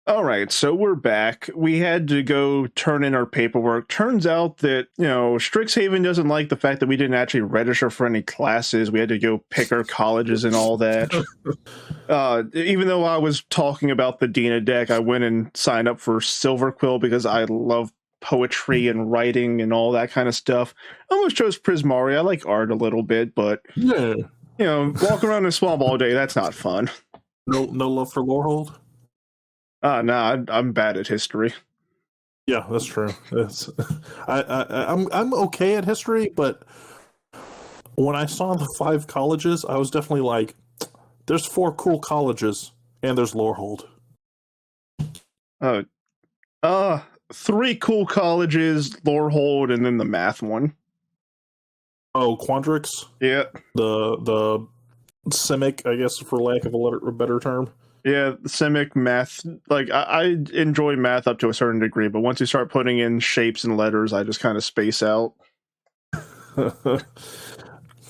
All right, so we're back. We had to go turn in our paperwork. Turns out that, Strixhaven doesn't like the fact that we didn't actually register for any classes. We had to go pick our colleges and all that. Even though I was talking about the Dina deck, I went and signed up for Silver Quill because I love poetry and writing and all that kind of stuff. I almost chose Prismari. I like art a little bit, but, Yeah. walking around in swamp all day, that's not fun. No love for Lorehold? Nah, I'm bad at history. Yeah, that's true. I'm okay at history, but when I saw the 5 colleges, I was definitely like, there's 4 cool colleges, and there's Lorehold. 3 cool colleges, Lorehold, and then the math one. Oh, Quandrix? Yeah. The Simic, I guess, for lack of a better term. Yeah, Simic, math. Like, I enjoy math up to a certain degree, but once you start putting in shapes and letters, I just kind of space out.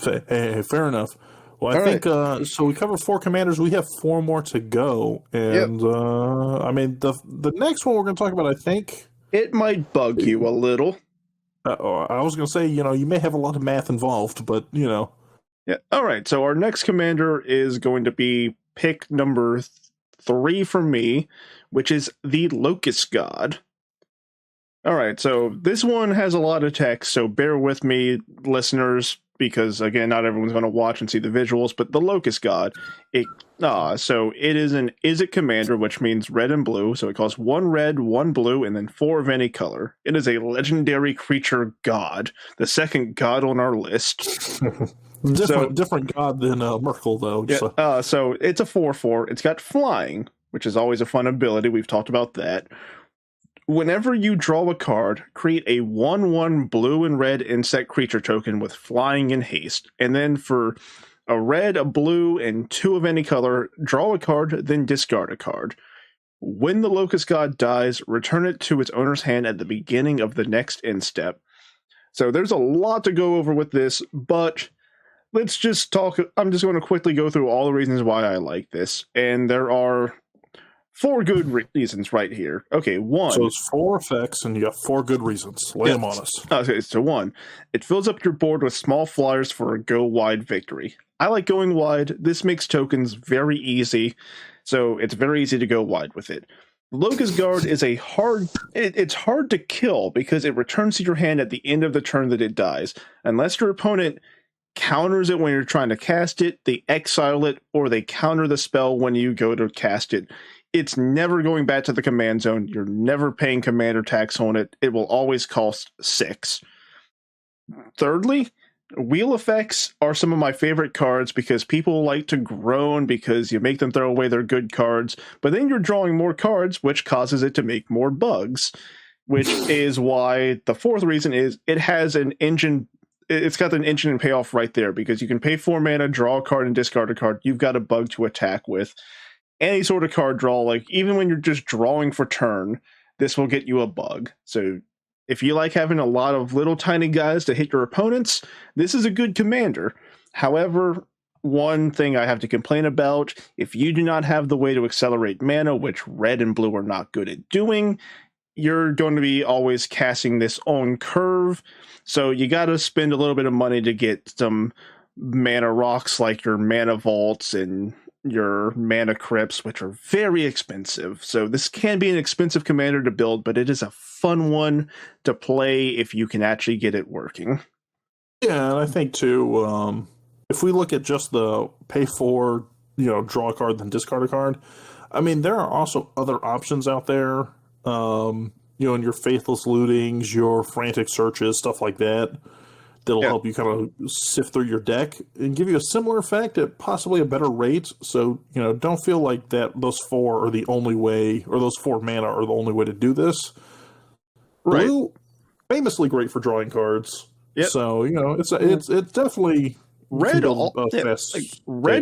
Hey, fair enough. Well, I think so. We covered 4 commanders. We have 4 more to go, and I mean the next one we're going to talk about, I think it might bug you a little. I was going to say, you may have a lot of math involved, but Yeah. All right. So our next commander is going to be pick number 3 for me, which is the Locust God. All right. So this one has a lot of text, so bear with me, listeners, because again, not everyone's going to watch and see the visuals. But the Locust God, so it is an Izzet commander, which means red and blue. So it costs 1 red, 1 blue, and then 4 of any color. It is a legendary creature god, the second god on our list. Different god than Merkel, though. Yeah, so it's a 4/4. It's got flying, which is always a fun ability. We've talked about that. Whenever you draw a card, create a 1/1 blue and red insect creature token with flying and haste. And then for a red, a blue, and 2 of any color, draw a card, then discard a card. When the Locust God dies, return it to its owner's hand at the beginning of the next end step. So there's a lot to go over with this, but let's just talk. I'm just going to quickly go through all the reasons why I like this. And there are 4 good reasons right here. Okay, 1. So it's 4 effects, and you have 4 good reasons. Lay them on us. Okay, so 1. It fills up your board with small flyers for a go-wide victory. I like going wide. This makes tokens very easy, so it's very easy to go wide with it. Locust Guard is it's hard to kill because it returns to your hand at the end of the turn that it dies. Unless your opponent counters it when you're trying to cast it, they exile it, or they counter the spell when you go to cast it. It's never going back to the command zone. You're never paying commander tax on it. It will always cost 6. Thirdly, wheel effects are some of my favorite cards because people like to groan because you make them throw away their good cards, but then you're drawing more cards, which causes it to make more bugs, which is why the 4th reason is it has an engine. It's got an engine and payoff right there because you can pay 4 mana, draw a card, and discard a card. You've got a bug to attack with. Any sort of card draw, like even when you're just drawing for turn, this will get you a bug. So if you like having a lot of little tiny guys to hit your opponents, this is a good commander. However, one thing I have to complain about, if you do not have the way to accelerate mana, which red and blue are not good at doing, you're going to be always casting this on curve. So you got to spend a little bit of money to get some mana rocks like your mana vaults and your mana crypts, which are very expensive. So this can be an expensive commander to build, but it is a fun one to play if you can actually get it working. Yeah, and I think too, if we look at just the pay for, draw a card then discard a card, I mean, there are also other options out there. In your faithless lootings, your frantic searches, stuff like that, that'll help you kind of sift through your deck and give you a similar effect at possibly a better rate. So, don't feel like that those 4 are the only way, or those 4 mana are the only way to do this. Right. Blue, famously great for drawing cards. Yep. So, it's definitely red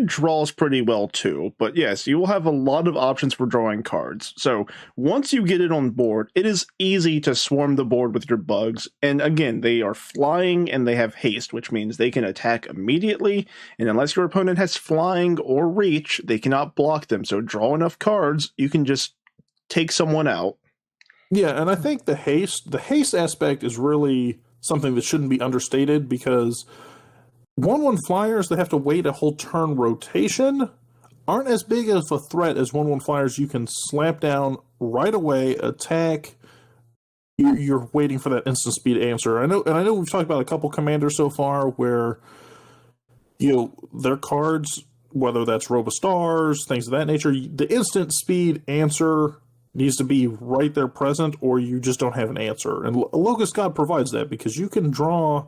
draws pretty well too, but yes, you will have a lot of options for drawing cards. So once you get it on board, it is easy to swarm the board with your bugs. And again, they are flying and they have haste, which means they can attack immediately. And unless your opponent has flying or reach, they cannot block them. So draw enough cards, you can just take someone out. Yeah, and I think the haste aspect is really something that shouldn't be understated because 1/1 flyers that have to wait a whole turn rotation aren't as big of a threat as 1/1 flyers you can slap down right away, attack. You're waiting for that instant speed answer. I know we've talked about a couple commanders so far where their cards, whether that's Robostars, things of that nature, the instant speed answer needs to be right there present, or you just don't have an answer. And Locust God provides that because you can draw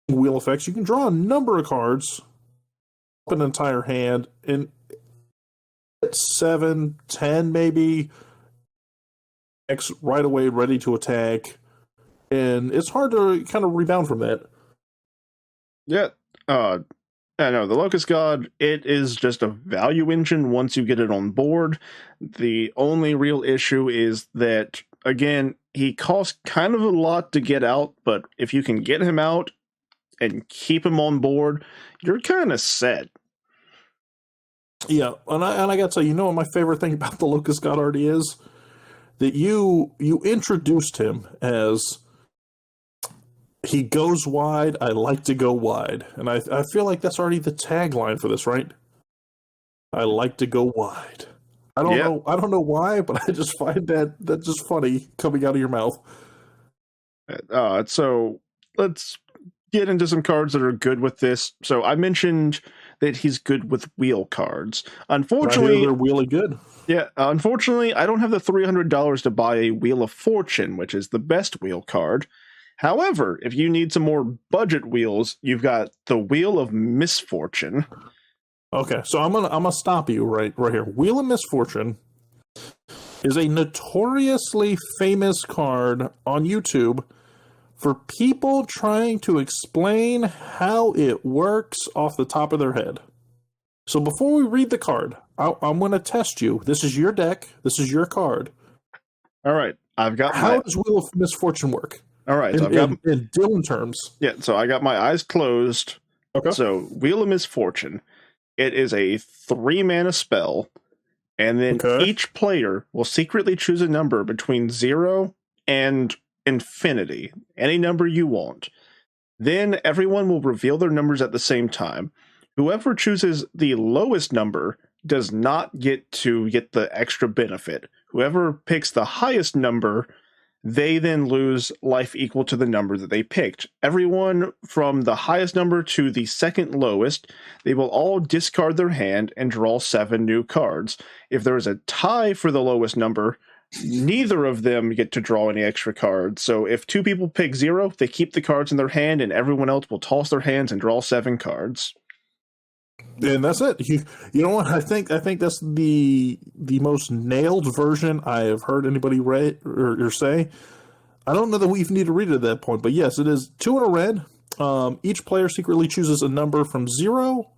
wheel effects. You can draw a number of cards, an entire hand, and 7, 10 maybe, X right away, ready to attack. And it's hard to kind of rebound from that. Yeah. I know, the Locust God, it is just a value engine once you get it on board. The only real issue is that, again, he costs kind of a lot to get out, but if you can get him out and keep him on board, you're kind of set. Yeah, and I got to say, what my favorite thing about the Locust God already is? That you introduced him as... He goes wide, I like to go wide. And I feel like that's already the tagline for this, right? I like to go wide. I don't know why, but I just find that just funny coming out of your mouth. So let's get into some cards that are good with this. So I mentioned that he's good with wheel cards. Unfortunately, they're really good. Yeah, unfortunately, I don't have the $300 to buy a Wheel of Fortune, which is the best wheel card. However, if you need some more budget wheels, you've got the Wheel of Misfortune. Okay, so I'm gonna stop you right here. Wheel of Misfortune is a notoriously famous card on YouTube for people trying to explain how it works off the top of their head. So before we read the card, I'm going to test you. This is your deck. This is your card. All right, I've got. How does Wheel of Misfortune work? All right, so in Dylan terms. Yeah, so I got my eyes closed. Okay. So Wheel of Misfortune, it is a 3-mana spell, and then each player will secretly choose a number between 0 and infinity, any number you want. Then everyone will reveal their numbers at the same time. Whoever chooses the lowest number does not get to get the extra benefit. Whoever picks the highest number, they then lose life equal to the number that they picked. Everyone from the highest number to the second lowest, they will all discard their hand and draw 7 new cards. If there is a tie for the lowest number, neither of them get to draw any extra cards. So if 2 people pick 0, they keep the cards in their hand, and everyone else will toss their hands and draw 7 cards. And that's it. You know what? I think that's the most nailed version I have heard anybody read or say. I don't know that we even need to read it at that point, but yes, it is 2 in a red. Each player secretly chooses a number from 0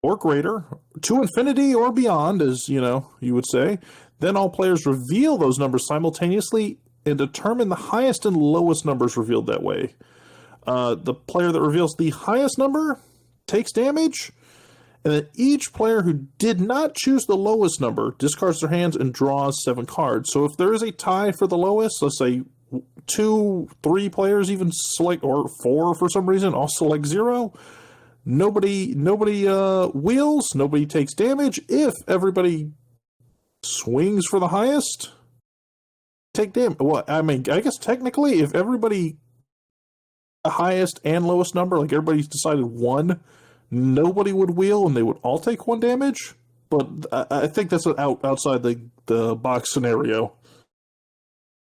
or greater to infinity or beyond, as you would say. Then all players reveal those numbers simultaneously and determine the highest and lowest numbers revealed that way. The player that reveals the highest number takes damage. And then each player who did not choose the lowest number discards their hands and draws 7 cards. So if there is a tie for the lowest, let's say 2, 3 players even select, or 4 for some reason, all select 0. Nobody wheels, nobody takes damage. If everybody swings for the highest, take damage. Well, I mean, I guess technically, if everybody the highest and lowest number, like everybody's decided 1, nobody would wheel and they would all take 1 damage, but I think that's an outside the box scenario.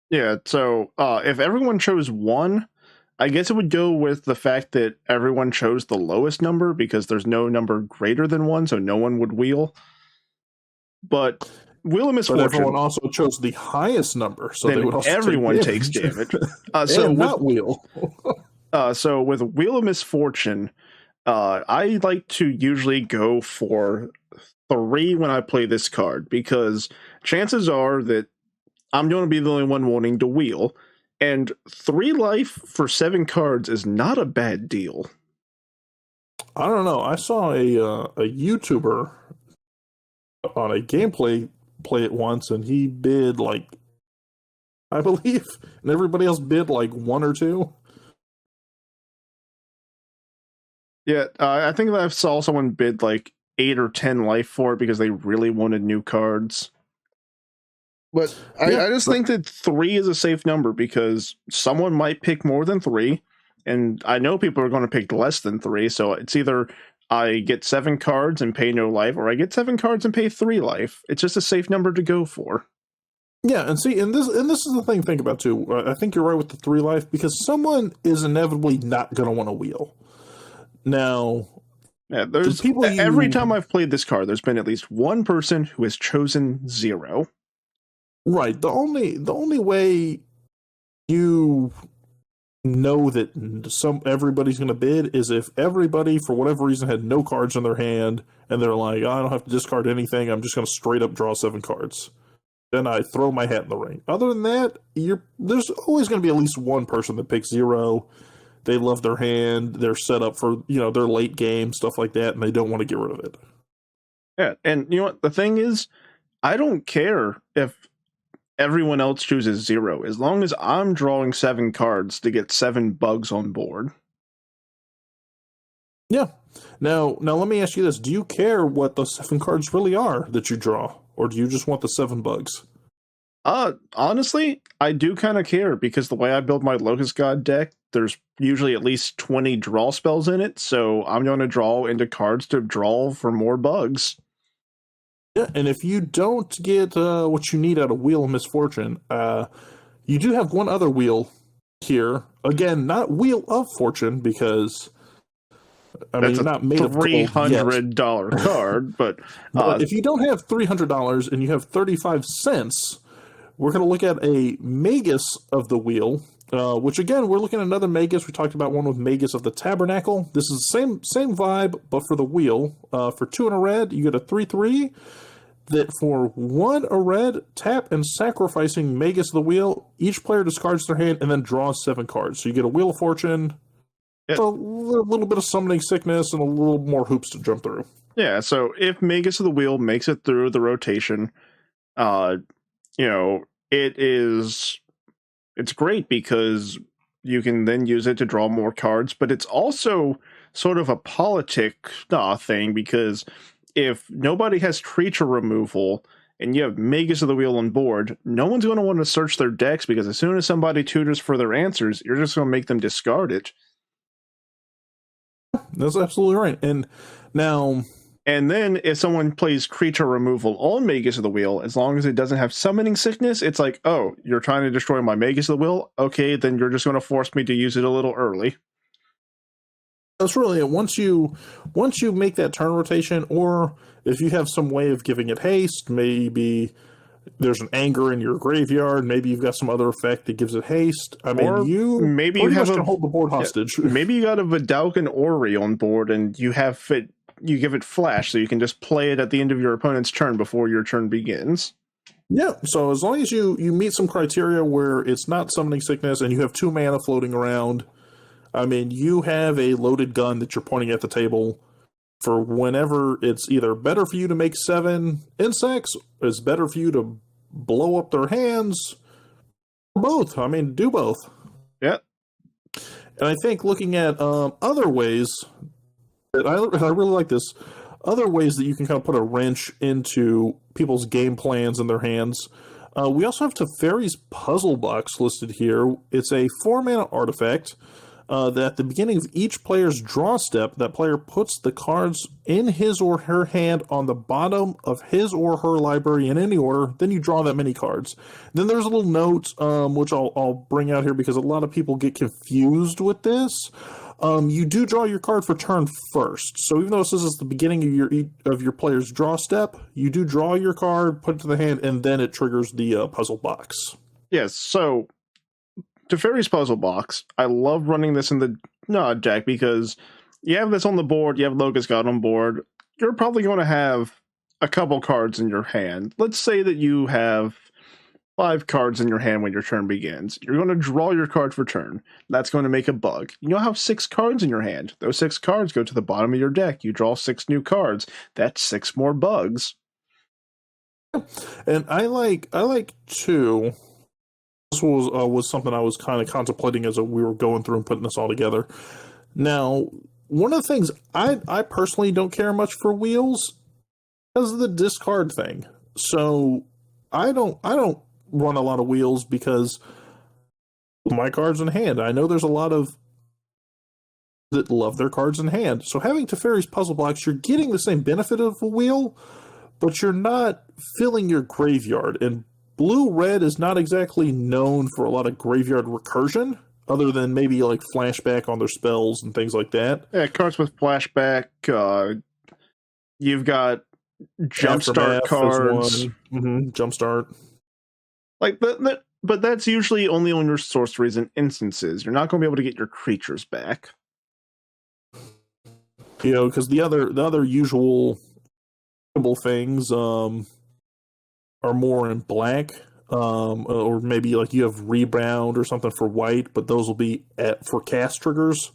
Yeah, so if everyone chose 1, I guess it would go with the fact that everyone chose the lowest number because there's no number greater than 1, so no one would wheel. But Wheel of Misfortune... But everyone also chose the highest number, so then they would also everyone take takes damage. And not wheel. So with Wheel of Misfortune... I like to usually go for 3 when I play this card, because chances are that I'm going to be the only one wanting to wheel, and 3 life for 7 cards is not a bad deal. I don't know. I saw a YouTuber on a gameplay play it once, and he bid like, I believe, and everybody else bid like 1 or 2. Yeah, I think that I saw someone bid like 8 or 10 life for it because they really wanted new cards. But I just think that 3 is a safe number because someone might pick more than 3, and I know people are going to pick less than 3, so it's either I get 7 cards and pay no life, or I get 7 cards and pay 3 life. It's just a safe number to go for. Yeah, and see, and this is the thing to think about too. I think you're right with the 3 life because someone is inevitably not going to want to wheel. Now, yeah, there's every time I've played this card, there's been at least one person who has chosen 0. Right. The only way you know that everybody's going to bid is if everybody, for whatever reason, had no cards in their hand, and they're like, I don't have to discard anything. I'm just going to straight up draw 7 cards. Then I throw my hat in the ring. Other than that, there's always going to be at least one person that picks 0. They love their hand. They're set up for their late game, stuff like that, and they don't want to get rid of it. Yeah, and you know what? The thing is, I don't care if everyone else chooses 0, as long as I'm drawing 7 cards to get 7 bugs on board. Yeah. Now let me ask you this. Do you care what those 7 cards really are that you draw? Or do you just want the 7 bugs? Honestly, I do kind of care, because the way I build my Locust God deck, there's usually at least 20 draw spells in it, so I'm going to draw into cards to draw for more bugs. Yeah, and if you don't get what you need out of Wheel of Misfortune, you do have one other wheel here. Again, not Wheel of Fortune, because That's you're not made of $300 card, but if you don't have $300 and you have 35 cents, we're going to look at a Magus of the Wheel, which again, we're looking at another Magus. We talked about one with Magus of the Tabernacle. This is the same vibe, but for the wheel. For 2 and a red, you get a 3/3. That for 1 a red, tap and sacrificing Magus of the Wheel, each player discards their hand and then draws 7 cards. So you get a Wheel of Fortune, a little bit of Summoning Sickness, and a little more hoops to jump through. Yeah, so if Magus of the Wheel makes it through the rotation, it's great because you can then use it to draw more cards, but it's also sort of a politic thing, because if nobody has creature removal and you have Magus of the Wheel on board, no one's going to want to search their decks, because as soon as somebody tutors for their answers, you're just going to make them discard it. That's absolutely right. And then if someone plays creature removal on Magus of the Wheel, as long as it doesn't have Summoning Sickness, it's like, oh, you're trying to destroy my Magus of the Wheel? Okay, then you're just going to force me to use it a little early. That's really it. Once you make that turn rotation, or if you have some way of giving it haste, maybe there's an anger in your graveyard, maybe you've got some other effect that gives it haste. Maybe you can hold the board hostage. Maybe you got a Vidalcan Ori on board and you give it flash, so you can just play it at the end of your opponent's turn before your turn begins. Yeah, so as long as you meet some criteria where it's not Summoning Sickness and you have 2 mana floating around, you have a loaded gun that you're pointing at the table for whenever it's either better for you to make 7 insects, it's better for you to blow up their hands, both. Do both. Yeah. And I think looking at other ways, I really like this, other ways that you can kind of put a wrench into people's game plans in their hands. We also have Teferi's Puzzle Box listed here. It's a 4-mana artifact that at the beginning of each player's draw step, that player puts the cards in his or her hand on the bottom of his or her library in any order. Then you draw that many cards. Then there's a little note, which I'll bring out here because a lot of people get confused with this. You do draw your card for turn first. So even though this is the beginning of your player's draw step, you do draw your card, put it to the hand, and then it triggers the puzzle box. Yes, so Teferi's Puzzle Box, I love running this in the deck because you have this on the board, you have Locust God on board, you're probably going to have a couple cards in your hand. Let's say that you have 5 cards in your hand when your turn begins. You're going to draw your card for turn. That's going to make a bug. You'll have 6 cards in your hand. Those 6 cards go to the bottom of your deck. You draw 6 new cards. That's 6 more bugs. And I like two. This was something I was kind of contemplating as we were going through and putting this all together. Now, one of the things I personally don't care much for wheels because of the discard thing. So I don't run a lot of wheels because my cards in hand. I know there's a lot of that love their cards in hand. So having Teferi's puzzle blocks, you're getting the same benefit of a wheel, but you're not filling your graveyard. And blue-red is not exactly known for a lot of graveyard recursion, other than maybe like flashback on their spells and things like that. Yeah, cards with flashback. You've got jumpstart cards. Jumpstart. Like but that's usually only on your sorceries and instances. You're not going to be able to get your creatures back. You know, because the other usual things are more in black, or maybe like you have rebound or something for white, but those will be for cast triggers.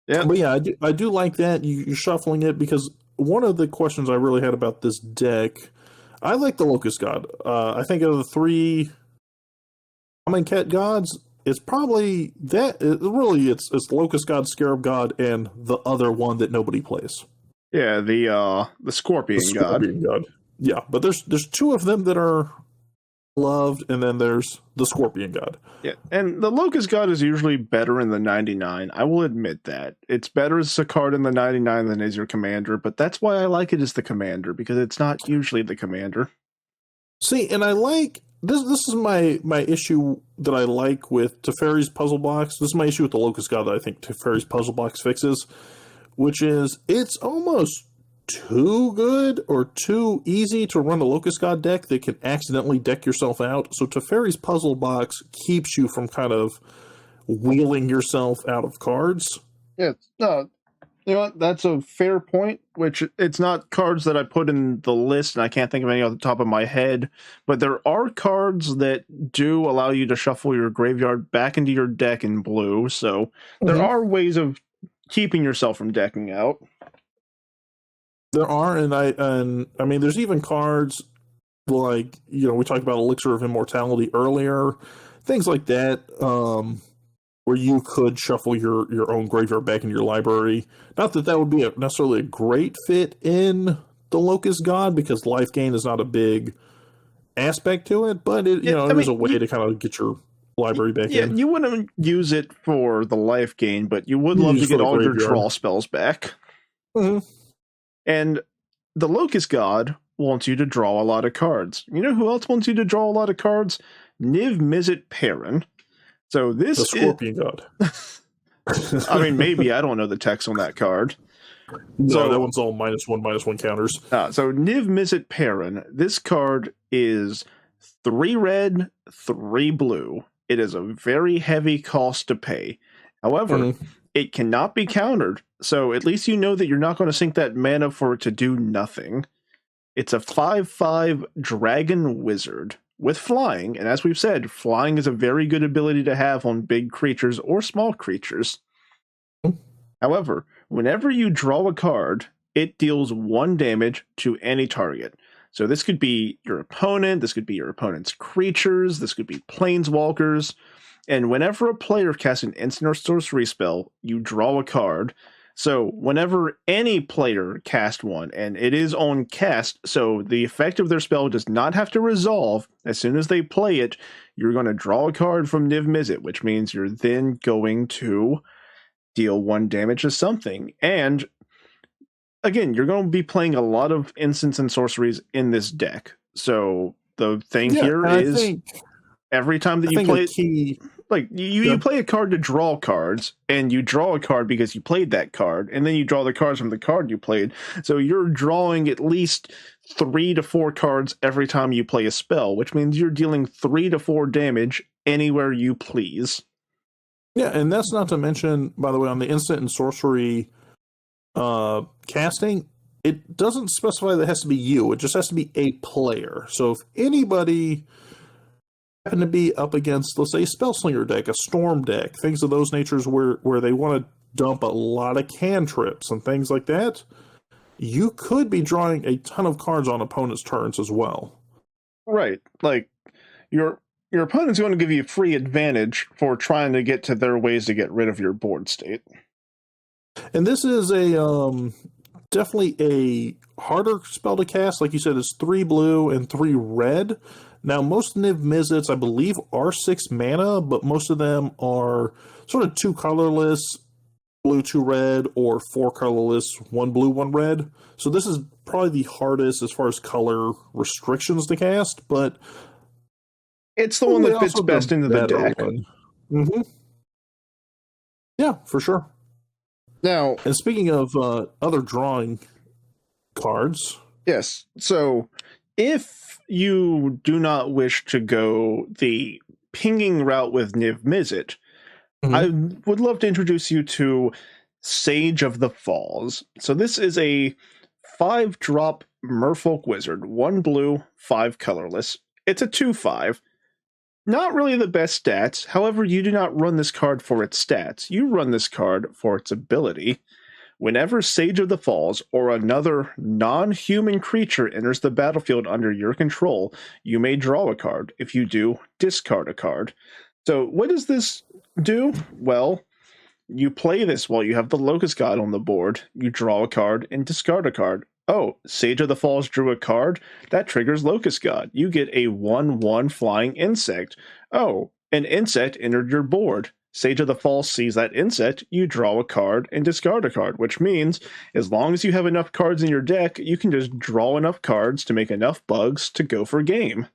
Yeah, but yeah, I do like that you're shuffling it, because one of the questions I really had about this deck, I like the Locust God. I think of the three common cat gods, it's probably that. It's Locust God, Scarab God, and the other one that nobody plays. Yeah, the Scorpion God. Yeah, but there's two of them that are loved, and then there's the Scorpion God. Yeah, and the Locust God is usually better in the 99. I will admit that. It's better as a card in the 99 than as your commander, but that's why I like it as the commander, because it's not usually the commander. See, and I like this is my issue that I like with Teferi's puzzle box. This is my issue with the Locust God that I think Teferi's puzzle box fixes, which is it's almost too good or too easy to run a Locust God deck that can accidentally deck yourself out. So Teferi's puzzle box keeps you from kind of wheeling yourself out of cards. Yeah, you know what? That's a fair point, which it's not cards that I put in the list, and I can't think of any off the top of my head, but there are cards that do allow you to shuffle your graveyard back into your deck in blue, so there are ways of keeping yourself from decking out. There are, and I mean, there's even cards like, you know, we talked about Elixir of Immortality earlier, things like that, where you could shuffle your own graveyard back in your library. Not that would be necessarily a great fit in the Locust God, because life gain is not a big aspect to it, but it is a way to kind of get your library back in. You wouldn't use it for the life gain, but you would love to get all your draw spells back. Mm-hmm. And the Locust God wants you to draw a lot of cards. You know who else wants you to draw a lot of cards? Niv Mizzet Perrin. So this the Scorpion God. I mean, maybe. I don't know the text on that card. No, so that one's all -1/-1 counters. So Niv Mizzet Perrin, this card is 3 red, 3 blue. It is a very heavy cost to pay. However, it cannot be countered, so at least you know that you're not going to sink that mana for it to do nothing. It's a 5/5 Dragon Wizard with flying, and as we've said, flying is a very good ability to have on big creatures or small creatures. However, whenever you draw a card, it deals 1 damage to any target. So this could be your opponent, this could be your opponent's creatures, this could be planeswalkers, and whenever a player casts an instant or sorcery spell, you draw a card. So whenever any player casts one, and it is on cast, so the effect of their spell does not have to resolve, as soon as they play it, you're going to draw a card from Niv Mizzet, which means you're then going to deal 1 damage to something. And again, you're going to be playing a lot of instants and sorceries in this deck. So the thing here is, every time that you play it, like you play a card to draw cards, and you draw a card because you played that card, and then you draw the cards from the card you played. So you're drawing at least 3 to 4 cards every time you play a spell, which means you're dealing 3 to 4 damage anywhere you please. Yeah, and that's not to mention, by the way, on the instant and sorcery casting, it doesn't specify that it has to be you. It just has to be a player. So if anybody happen to be up against, let's say, a Spellslinger deck, a Storm deck, things of those natures where they want to dump a lot of cantrips and things like that, you could be drawing a ton of cards on opponents' turns as well. Right. Like, your opponent's going to give you free advantage for trying to get to their ways to get rid of your board state. And this is a definitely a harder spell to cast. Like you said, it's 3 blue and 3 red. Now, most Niv Mizzets, I believe, are 6 mana, but most of them are sort of 2 colorless, blue, 2 red, or 4 colorless, 1 blue, 1 red. So this is probably the hardest as far as color restrictions to cast, but it's the one that fits also best into the deck. Mm-hmm. Yeah, for sure. Now, and speaking of other drawing cards, yes. So, if you do not wish to go the pinging route with Niv Mizzet, I would love to introduce you to Sage of the Falls. So this is a 5-drop Merfolk Wizard, 1 blue, 5 colorless. It's a 2/5. Not really the best stats, however, you do not run this card for its stats. You run this card for its ability. Whenever Sage of the Falls or another non-human creature enters the battlefield under your control, you may draw a card. If you do, discard a card. So what does this do? Well, you play this while you have the Locust God on the board. You draw a card and discard a card. Oh, Sage of the Falls drew a card? That triggers Locust God. You get a 1/1 flying insect. Oh, an insect entered your board. Sage of the Falls sees that insect, you draw a card and discard a card, which means as long as you have enough cards in your deck, you can just draw enough cards to make enough bugs to go for game.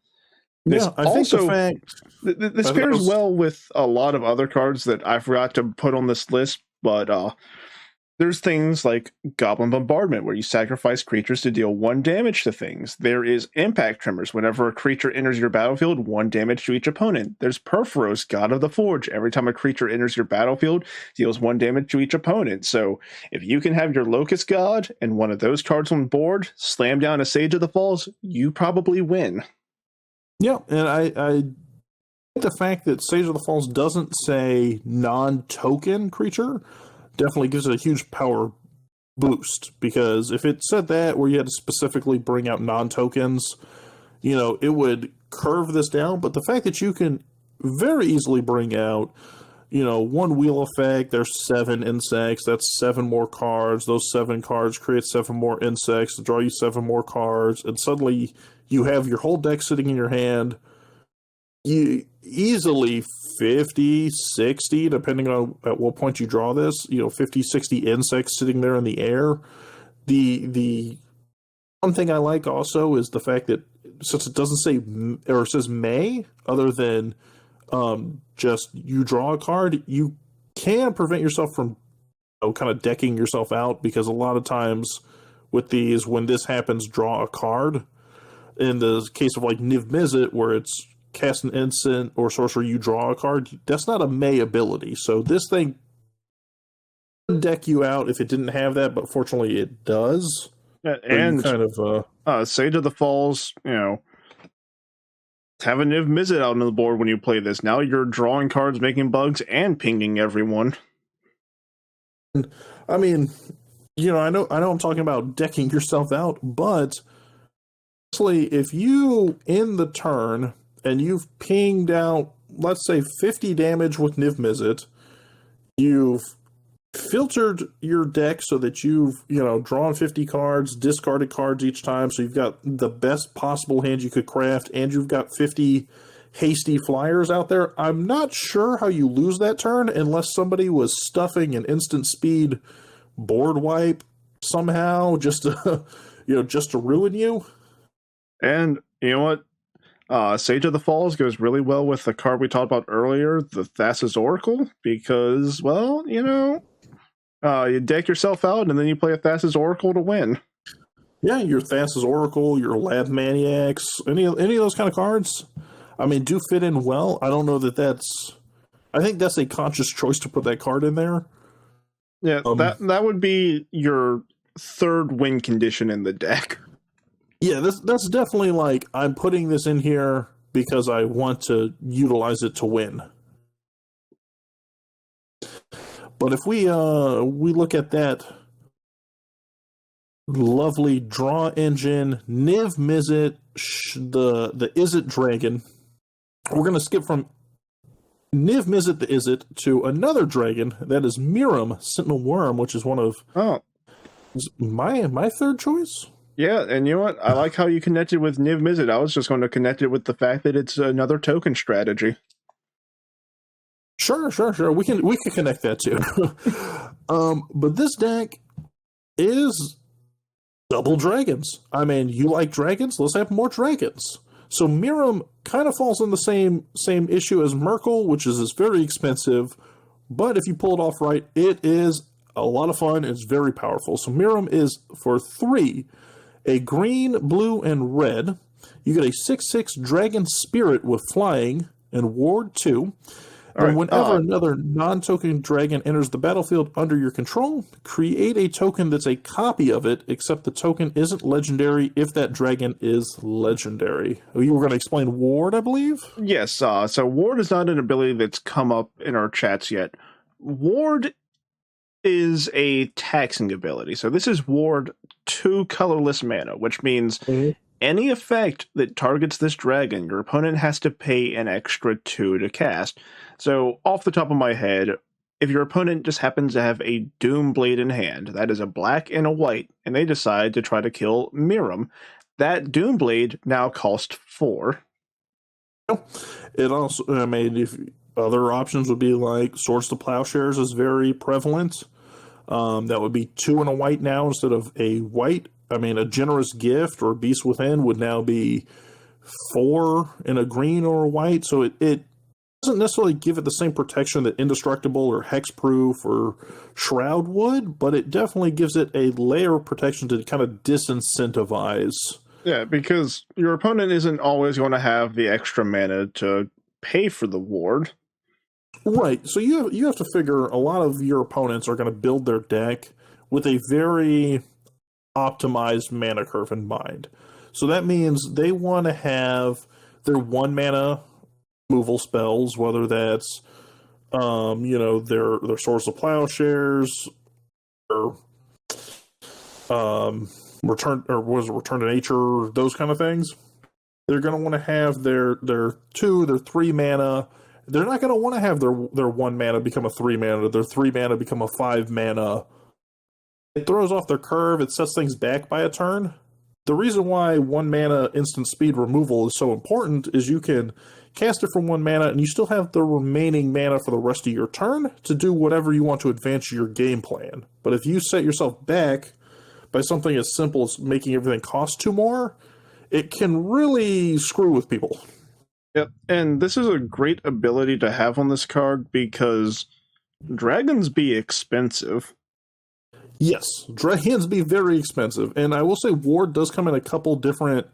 This I think the fact... This pairs well with a lot of other cards that I forgot to put on this list, but there's things like Goblin Bombardment, where you sacrifice creatures to deal 1 damage to things. There is Impact Tremors. Whenever a creature enters your battlefield, 1 damage to each opponent. There's Perforos, God of the Forge. Every time a creature enters your battlefield, deals 1 damage to each opponent. So if you can have your Locust God and one of those cards on board, slam down a Sage of the Falls, you probably win. Yeah, and I think the fact that Sage of the Falls doesn't say non-token creature definitely gives it a huge power boost, because if it said that where you had to specifically bring out non-tokens, it would curve this down. But the fact that you can very easily bring out, 1 wheel effect, there's 7 insects, that's 7 more cards. Those 7 cards create 7 more insects to draw you 7 more cards, and suddenly you have your whole deck sitting in your hand. You easily 50, 60, depending on at what point you draw this, 50, 60 insects sitting there in the air. The one thing I like also is the fact that since it doesn't say, or it says may, other than just you draw a card, you can prevent yourself from kind of decking yourself out, because a lot of times with these, when this happens, draw a card. In the case of like Niv Mizzet, where it's cast an instant or sorcerer, you draw a card, that's not a may ability. So this thing would deck you out if it didn't have that, but fortunately it does. And kind of Sage of the Falls, have a Niv Mizzet out on the board when you play this. Now you're drawing cards, making bugs, and pinging everyone. I mean, I know I'm talking about decking yourself out, but if you end the turn and you've pinged out, let's say, 50 damage with Niv Mizzet, you've filtered your deck so that you've, drawn 50 cards, discarded cards each time, so you've got the best possible hand you could craft, and you've got 50 hasty flyers out there. I'm not sure how you lose that turn unless somebody was stuffing an instant speed board wipe somehow just to, just to ruin you. And you know what? Sage of the Falls goes really well with the card we talked about earlier, the Thassa's Oracle, because, well, you deck yourself out and then you play a Thassa's Oracle to win. Yeah, your Thassa's Oracle, your Lab Maniacs, any of those kind of cards, do fit in well. I don't know I think that's a conscious choice to put that card in there. Yeah, that would be your 3rd win condition in the deck. Yeah, that's definitely like, I'm putting this in here because I want to utilize it to win. But if we look at that lovely draw engine, Niv Mizzet, the Izzet dragon. We're going to skip from Niv Mizzet the Izzet to another dragon that is Miirym, Sentinel Wyrm, which is one of my third choice. Yeah, and you know what? I like how you connected with Niv Mizzet. I was just going to connect it with the fact that it's another token strategy. Sure. We can connect that too. But this deck is double dragons. I mean, you like dragons? Let's have more dragons. So Miirym kind of falls in the same issue as Merkle, which is very expensive. But if you pull it off right, it is a lot of fun. It's very powerful. So Miirym is for 3, a green, blue, and red. You get a 6/6 dragon spirit with flying and ward 2. And whenever another non-token dragon enters the battlefield under your control, create a token that's a copy of it, except the token isn't legendary if that dragon is legendary. You were going to explain Ward, I believe? Yes, so Ward is not an ability that's come up in our chats yet. Ward is a taxing ability. So this is Ward 2 colorless mana, which means any effect that targets this dragon, your opponent has to pay an extra 2 to cast. So, off the top of my head, if your opponent just happens to have a Doomblade in hand, that is a black and a white, and they decide to try to kill Miirym, that Doomblade now costs 4. It also, I mean, if other options would be like Swords to Plowshares is very prevalent. That would be 2 and a white now instead of a white. I mean, a Generous Gift or Beast Within would now be 4 in a green or a white. So it doesn't necessarily give it the same protection that Indestructible or Hexproof or Shroud would, but it definitely gives it a layer of protection to kind of disincentivize. Yeah, because your opponent isn't always going to have the extra mana to pay for the ward. Right. So you have to figure a lot of your opponents are going to build their deck with a very optimized mana curve in mind. So that means they want to have their 1 mana removal spells, whether that's their Swords of Plowshares or return to nature, those kind of things. They're going to want to have their 2, their 3 mana. They're not going to want to have their 1 mana become a 3 mana, their 3 mana become a 5 mana. It throws off their curve. It sets things back by a turn. The reason why 1 mana instant speed removal is so important is you can cast it for 1 mana and you still have the remaining mana for the rest of your turn to do whatever you want to advance your game plan. But if you set yourself back by something as simple as making everything cost 2 more, it can really screw with people. Yep, and this is a great ability to have on this card because dragons be expensive. Yes, dragons be very expensive, and I will say Ward does come in a couple different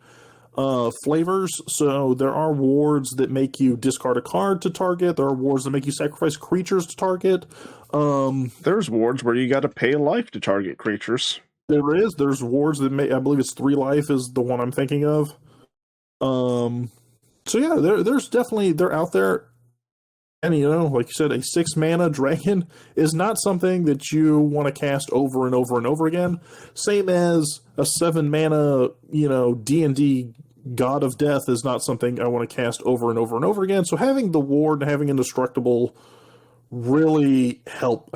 flavors. So there are wards that make you discard a card to target. There are wards that make you sacrifice creatures to target. There's wards where you got to pay life to target creatures. There's wards that I believe it's 3 life is the one I'm thinking of. So yeah, there's definitely, they're out there. And, like you said, a 6 mana dragon is not something that you want to cast over and over and over again. Same as a 7 mana, D&D God of Death is not something I want to cast over and over and over again. So having the ward and having Indestructible really help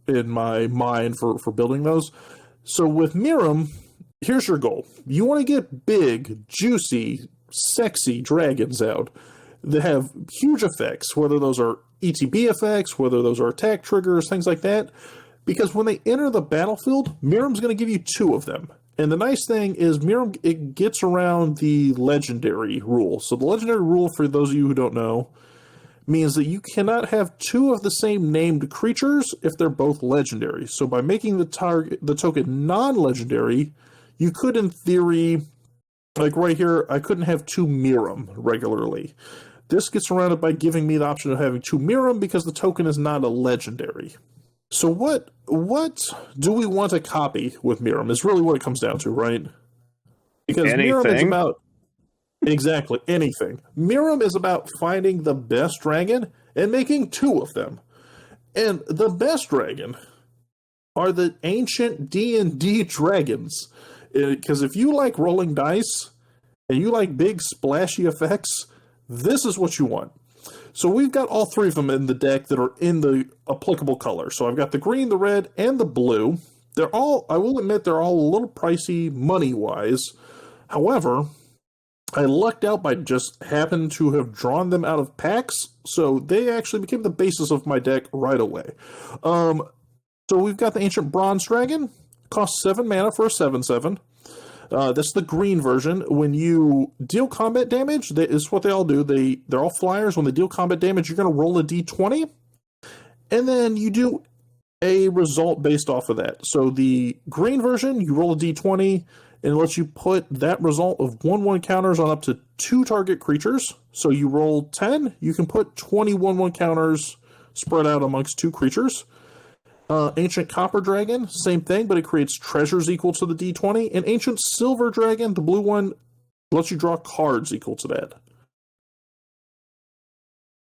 in my mind for building those. So with Miirym, here's your goal. You want to get big, juicy, sexy dragons out that have huge effects, whether those are ETB effects, whether those are attack triggers, things like that. Because when they enter the battlefield, Miirym's going to give you 2 of them. And the nice thing is Miirym, it gets around the legendary rule. So the legendary rule, for those of you who don't know, means that you cannot have 2 of the same named creatures if they're both legendary. So by making the token non-legendary, you could, in theory, like right here, I couldn't have 2 Miirym regularly. This gets around it by giving me the option of having 2 Miirym because the token is not a legendary. So what do we want to copy with Miirym is really what it comes down to, right? Because Miirym is about exactly anything. Miirym is about finding the best dragon and making 2 of them. And the best dragon are the ancient D&D dragons. Because if you like rolling dice and you like big splashy effects, this is what you want. So we've got all three of them in the deck that are in the applicable color. So I've got the green, the red, and the blue. They're all, I will admit, they're all a little pricey money-wise. However, I lucked out by just happening to have drawn them out of packs, so they actually became the basis of my deck right away. So we've got the Ancient Bronze Dragon. Costs 7 mana for a 7/7. That's the green version. When you deal combat damage, that is what they all do. They're all flyers. When they deal combat damage, you're going to roll a d20, and then you do a result based off of that. So the green version, you roll a d20, and it lets you put that result of 1/1 counters on up to 2 target creatures. So you roll 10, you can put 20 1/1 counters spread out amongst 2 creatures. Ancient Copper Dragon, same thing, but it creates treasures equal to the d20. And Ancient Silver Dragon, the blue one, lets you draw cards equal to that.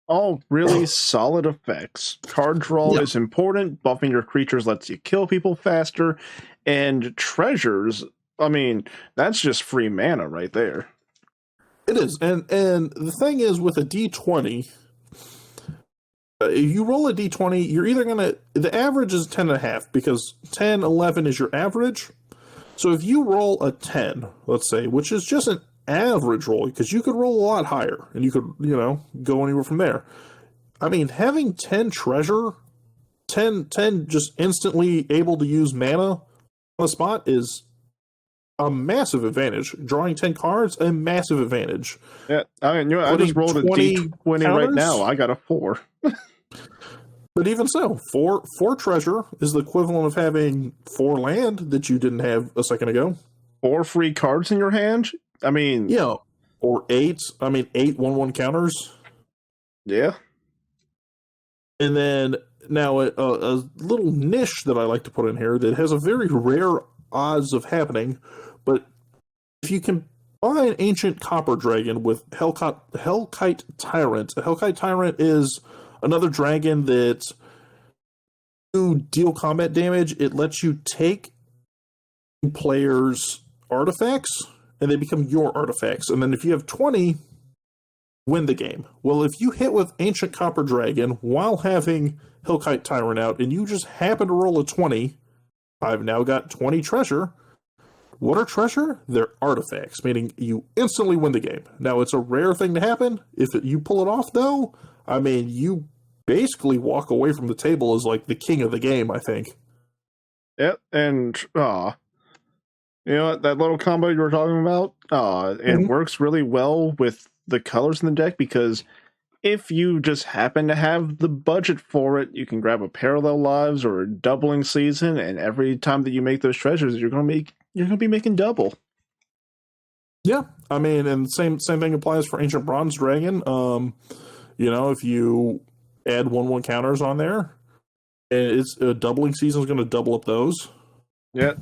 All really solid effects. Card draw is important. Buffing your creatures lets you kill people faster. And treasures, I mean, that's just free mana right there. It is. And the thing is, with a d20, if you roll a d20, you're either going to... The average is 10.5, because 10, 11 is your average. So if you roll a 10, let's say, which is just an average roll, because you could roll a lot higher, and you could, go anywhere from there. I mean, having 10 treasure, 10 just instantly able to use mana on the spot is a massive advantage. Drawing 10 cards, a massive advantage. Yeah, I just rolled a d20 right now. I got a 4. But even so, four treasure is the equivalent of having 4 land that you didn't have a second ago. 4 free cards in your hand? I mean... Yeah, or 8. I mean, 8 1/1 counters. Yeah. And then, now, a little niche that I like to put in here that has a very rare odds of happening, but if you combine Ancient Copper Dragon with Hellkite Tyrant, a Hellkite Tyrant is another dragon that, to deal combat damage, it lets you take players' artifacts, and they become your artifacts. And then if you have 20, win the game. Well, if you hit with Ancient Copper Dragon while having Hellkite Tyrant out, and you just happen to roll a 20, I've now got 20 treasure. What are treasure? They're artifacts, meaning you instantly win the game. Now, it's a rare thing to happen. If you pull it off, though, I mean, you basically walk away from the table as, like, the king of the game, I think. Yep, and, you know what, that little combo you were talking about, it works really well with the colors in the deck, because if you just happen to have the budget for it, you can grab a Parallel Lives or a Doubling Season, and every time that you make those treasures, you're going to be making double. Yeah, I mean, and same thing applies for Ancient Bronze Dragon. If you add 1/1 counters on there, it's a Doubling Season is going to double up those. Yeah.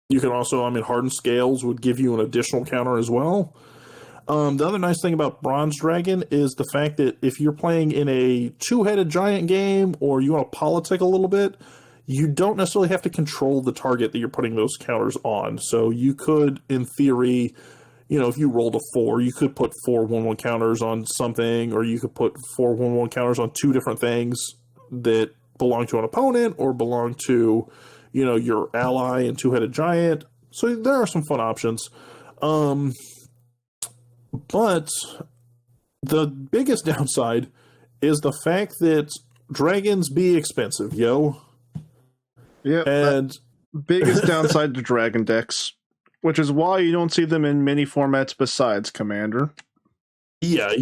You can also, Hardened Scales would give you an additional counter as well. The other nice thing about Bronze Dragon is the fact that if you're playing in a 2-headed giant game, or you want to politic a little bit, you don't necessarily have to control the target that you're putting those counters on. So you could, in theory, if you rolled a 4, you could put 4 1/1 counters on something, or you could put 4 1/1 counters on 2 different things that belong to an opponent or belong to, your ally and 2-headed giant. So there are some fun options. But the biggest downside is the fact that dragons be expensive, yo. Yeah, and biggest downside to dragon decks, which is why you don't see them in many formats besides Commander. Yeah,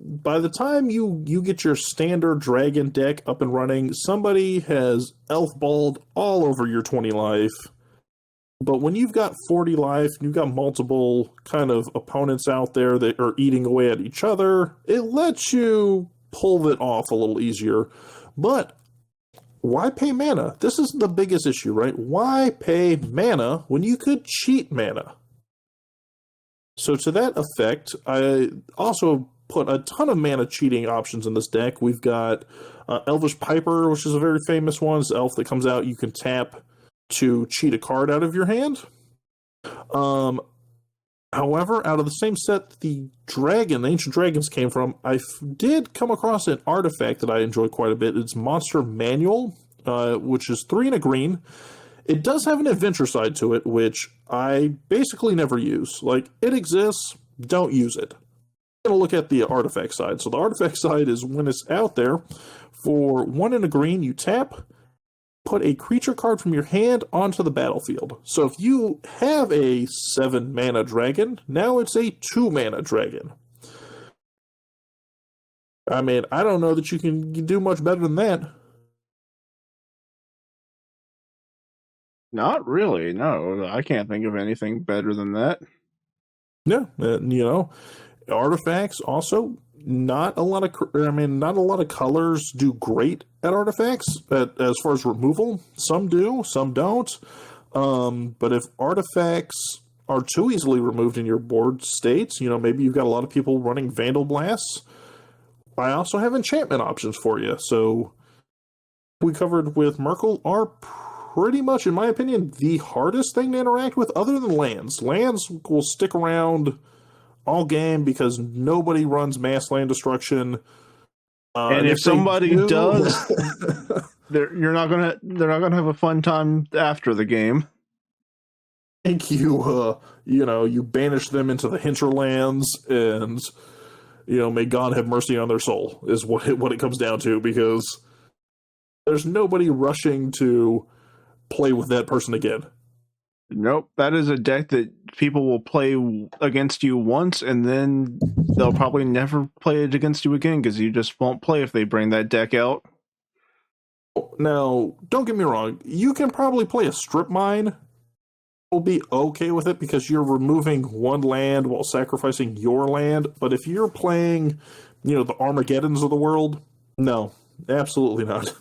by the time you get your standard dragon deck up and running, somebody has elf balled all over your 20 life. But when you've got 40 life, and you've got multiple kind of opponents out there that are eating away at each other, it lets you pull it off a little easier. But why pay mana? This is the biggest issue, right? Why pay mana when you could cheat mana? So to that effect, I also put a ton of mana cheating options in this deck. We've got Elvish Piper, which is a very famous one. It's an elf that comes out. You can tap to cheat a card out of your hand. However, out of the same set the Ancient Dragons came from, I did come across an artifact that I enjoy quite a bit. It's Monster Manual, which is 3 and a green. It does have an adventure side to it, which I basically never use. Like, it exists, don't use it. I'm going to look at the artifact side. So the artifact side is when it's out there, for 1 and a green, you tap, put a creature card from your hand onto the battlefield. So if you have a 7 mana dragon, now it's a 2 mana dragon. I mean, I don't know that you can do much better than that. Not really, no. I can't think of anything better than that. Yeah, artifacts also not a lot of colors do great at artifacts as far as removal. Some do, some don't. But if artifacts are too easily removed in your board states, maybe you've got a lot of people running Vandal Blasts. I also have enchantment options for you. So we covered with Merkle are pretty much, in my opinion, the hardest thing to interact with other than lands. Lands will stick around all game because nobody runs mass land destruction. And if somebody does, they're not gonna have a fun time after the game. Thank you. You banish them into the hinterlands, and may God have mercy on their soul is what it comes down to, because there's nobody rushing to play with that person again. Nope, that is a deck that people will play against you once, and then they'll probably never play it against you again, because you just won't play if they bring that deck out. Now, don't get me wrong, you can probably play a Strip Mine. You'll be okay with it because you're removing one land while sacrificing your land, but if you're playing, the Armageddons of the world, no, absolutely not.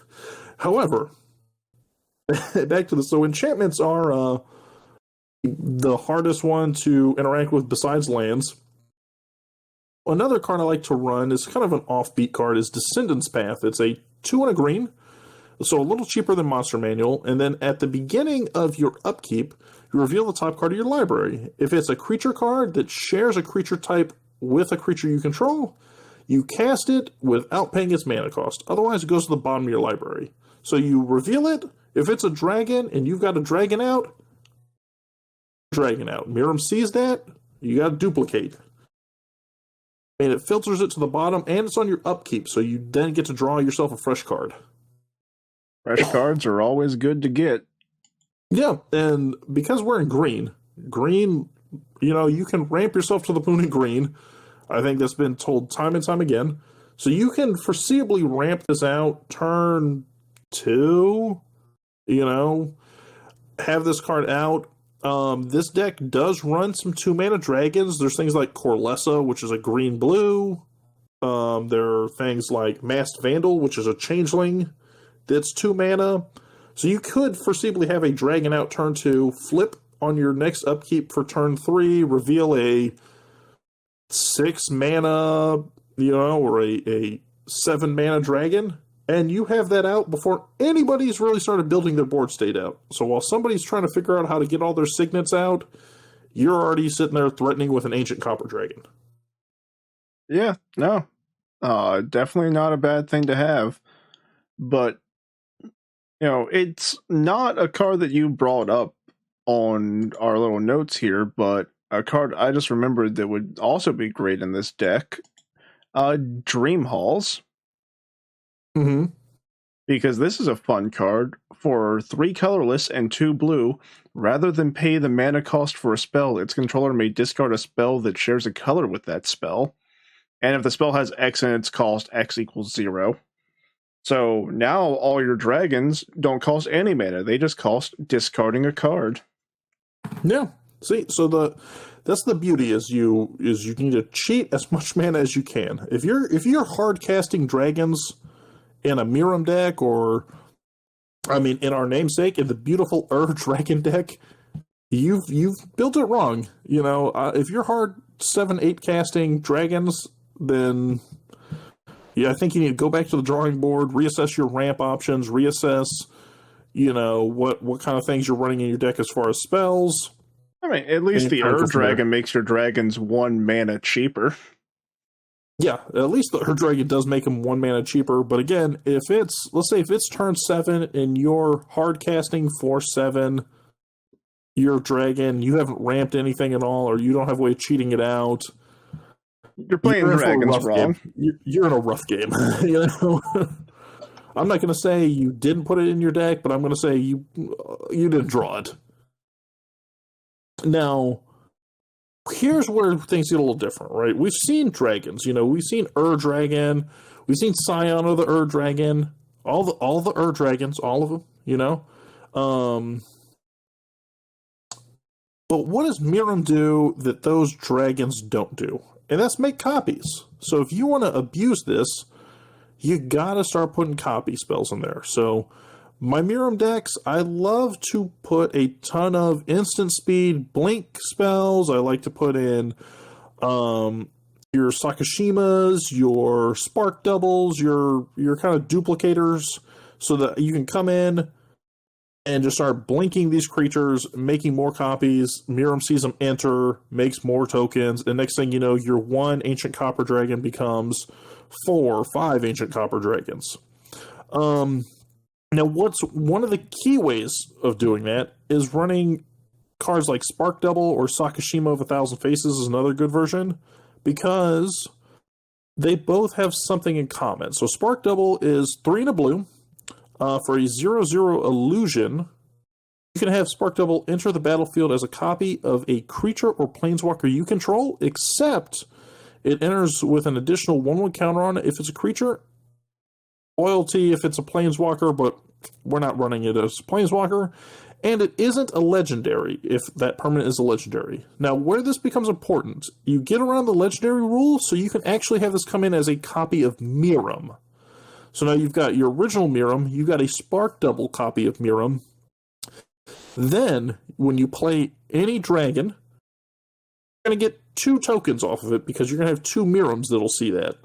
However, back to this. So enchantments are the hardest one to interact with besides lands. Another card I like to run is kind of an offbeat card, is Descendant's Path. It's a 2 and a green, so a little cheaper than Monster Manual, and then at the beginning of your upkeep, you reveal the top card of your library. If it's a creature card that shares a creature type with a creature you control, you cast it without paying its mana cost. Otherwise, it goes to the bottom of your library. So you reveal it. If it's a dragon and you've got a dragon out, Miirym sees that, you got to duplicate. And it filters it to the bottom, and it's on your upkeep, so you then get to draw yourself a fresh card. Fresh cards are always good to get. Yeah, and because we're in green, you can ramp yourself to the moon in green. I think that's been told time and time again. So you can foreseeably ramp this out turn 2, have this card out. This deck does run some 2 mana dragons. There's things like Corlessa, which is a green-blue. There are things like Masked Vandal, which is a changeling that's 2 mana. So you could foreseeably have a dragon out turn 2, flip on your next upkeep for turn 3, reveal a 6 mana, or a 7 mana dragon, and you have that out before anybody's really started building their board state out. So while somebody's trying to figure out how to get all their signets out, you're already sitting there threatening with an ancient copper dragon. Yeah, no. Definitely not a bad thing to have. But, it's not a card that you brought up on our little notes here, but a card I just remembered that would also be great in this deck. Dream Halls. Mm-hmm. Because this is a fun card. For 3 colorless and 2 blue, rather than pay the mana cost for a spell, its controller may discard a spell that shares a color with that spell. And if the spell has X in its cost, X equals 0. So now all your dragons don't cost any mana. They just cost discarding a card. Yeah. See, so that's the beauty is you need to cheat as much mana as you can. If you're hard casting dragons in a Miirym deck, or in our namesake, in the beautiful Dragon deck, you've built it wrong. If you're hard 7-8 casting dragons, then yeah, I think you need to go back to the drawing board, reassess your ramp options, reassess, what kind of things you're running in your deck as far as spells. I mean, at least the Dragon makes your dragons 1 mana cheaper. Yeah, at least the Dragon does make them 1 mana cheaper. But again, let's say if it's turn 7 and you're hard casting for 7, your dragon, you haven't ramped anything at all, or you don't have a way of cheating it out. You're playing dragons wrong. You're in a rough game. I'm not going to say you didn't put it in your deck, but I'm going to say you didn't draw it. Now, here's where things get a little different, right? We've seen dragons. We've seen Dragon. We've seen Scion of the Dragon. All the Dragons, all of them. But what does Miirym do that those dragons don't do? And that's make copies. So if you want to abuse this, you gotta start putting copy spells in there. So my Miirym decks, I love to put a ton of instant speed blink spells. I like to put in your Sakashimas, your spark doubles, your kind of duplicators, so that you can come in and just start blinking these creatures, making more copies. Miirym sees them enter, makes more tokens, and next thing you know, your 1 Ancient Copper Dragon becomes 4 or 5 Ancient Copper Dragons. Now, what's one of the key ways of doing that is running cards like Spark Double or Sakashima of 1,000 Faces is another good version, because they both have something in common. So Spark Double is 3 and a blue. For a 0/0 illusion, you can have Spark Double enter the battlefield as a copy of a creature or planeswalker you control, except it enters with an additional 1/1 counter on it if it's a creature, loyalty if it's a planeswalker, but we're not running it as a planeswalker, and it isn't a legendary if that permanent is a legendary. Now, where this becomes important, you get around the legendary rule, so you can actually have this come in as a copy of Miirym. So now you've got your original Miirym, you've got a Spark Double copy of Miirym. Then, when you play any dragon, you're going to get 2 tokens off of it, because you're going to have 2 Miiryms that'll see that.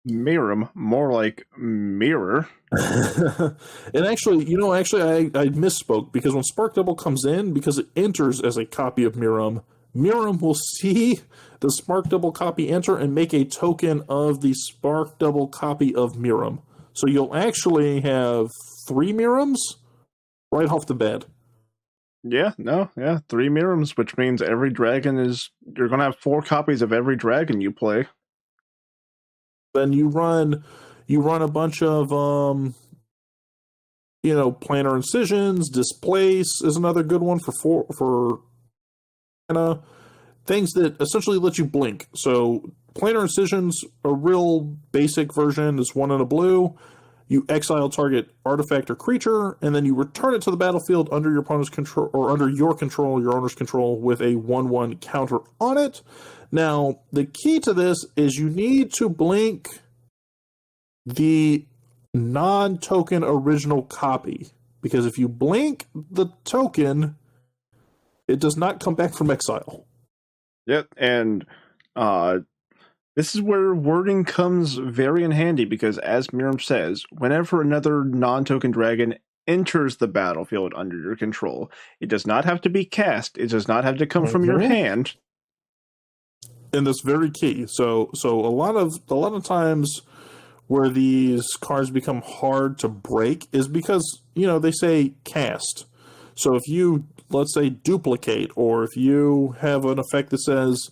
Miirym, more like mirror. And actually, I misspoke, because when Spark Double comes in, because it enters as a copy of Miirym, Miirym will see the Spark Double copy enter and make a token of the Spark Double copy of Miirym. So you'll actually have 3 Miiryms right off the bat. Yeah, 3 Miiryms, which means every dragon you're going to have 4 copies of every dragon you play. Then you run a bunch of, Planar Incisions. Displace is another good one for things that essentially let you blink. So Planar Incisions, a real basic version, is 1 and a blue. You exile target artifact or creature, and then you return it to the battlefield under your opponent's control, or under your control, your owner's control, with a 1/1 counter on it. Now, the key to this is you need to blink the non-token original copy, because if you blink the token, it does not come back from exile. Yep, and this is where wording comes very in handy, because as Miirym says, whenever another non-token dragon enters the battlefield under your control, it does not have to be cast, it does not have to come from your hand. And that's very key. So a lot of times where these cards become hard to break is because, they say cast. So if you, let's say, duplicate, or if you have an effect that says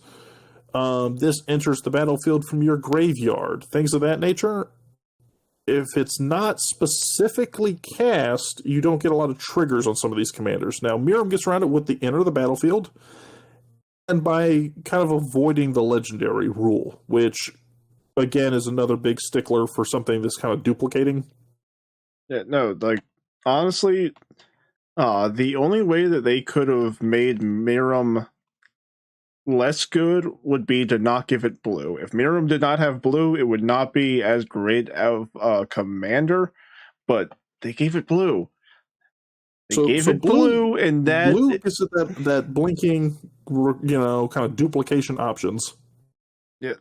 this enters the battlefield from your graveyard, things of that nature, if it's not specifically cast, you don't get a lot of triggers on some of these commanders. Now, Miirym gets around it with the enter the battlefield, and by kind of avoiding the legendary rule, which, again, is another big stickler for something that's kind of duplicating. Yeah, no, honestly, the only way that they could have made Miirym less good would be to not give it blue. If Miirym did not have blue, it would not be as great of a commander, but they gave it blue. They gave it blue, and that... Blue gives it that blinking, kind of duplication options. Yeah,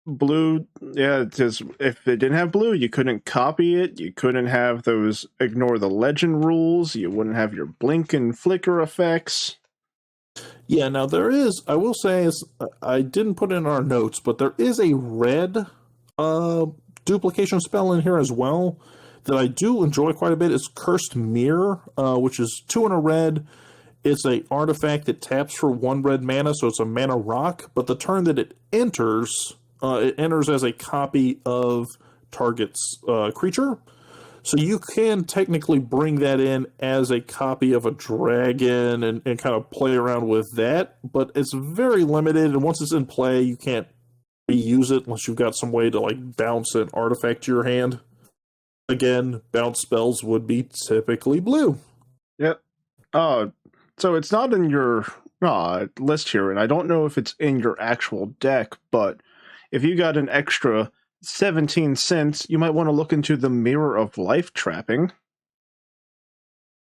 Blue, yeah, because if it didn't have blue, you couldn't copy it. You couldn't have those ignore the legend rules. You wouldn't have your blink and flicker effects. Yeah, now there is, I will say, I didn't put it in our notes, but there is a red duplication spell in here as well that I do enjoy quite a bit. It's Cursed Mirror, which is 2 in a red. It's a artifact that taps for 1 red mana, so it's a mana rock, but the turn that it enters as a copy of target's creature. So you can technically bring that in as a copy of a dragon and kind of play around with that, but it's very limited, and once it's in play, you can't reuse it unless you've got some way to like bounce an artifact to your hand. Again, bounce spells would be typically blue. Yep. So it's not in your list here, and I don't know if it's in your actual deck, but if you got an extra 17 cents, you might want to look into the Mirror of Life trapping.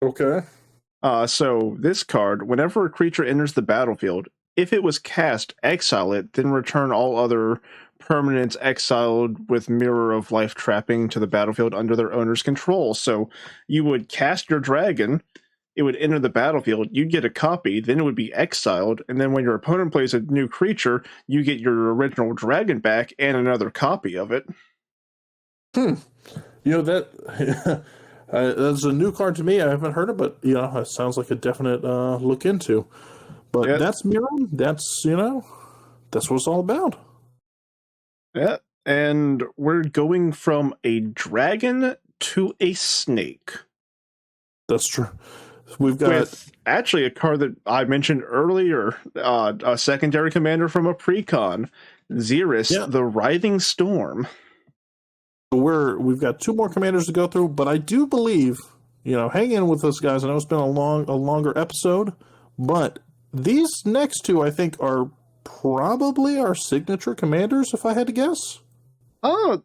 Okay. So this card, whenever a creature enters the battlefield, if it was cast, exile it, then return all other permanents exiled with Mirror of Life trapping to the battlefield under their owner's control. So you would cast your dragon, it would enter the battlefield, you'd get a copy, then it would be exiled, and then when your opponent plays a new creature, you get your original dragon back and another copy of it. You know, that that's a new card to me. I haven't heard it, but it sounds like a definite look into. But Yeah. that's Miirym. That's that's what it's all about. Yeah, and we're going from a dragon to a snake. That's true. We've got With actually a card that I mentioned earlier, a secondary commander from a precon, Xyris, the Writhing Storm. we've got 2 more commanders to go through, but I do believe, hang in with us, guys. I know it's been a longer episode, but these next 2 I think are probably our signature commanders, if I had to guess. Oh,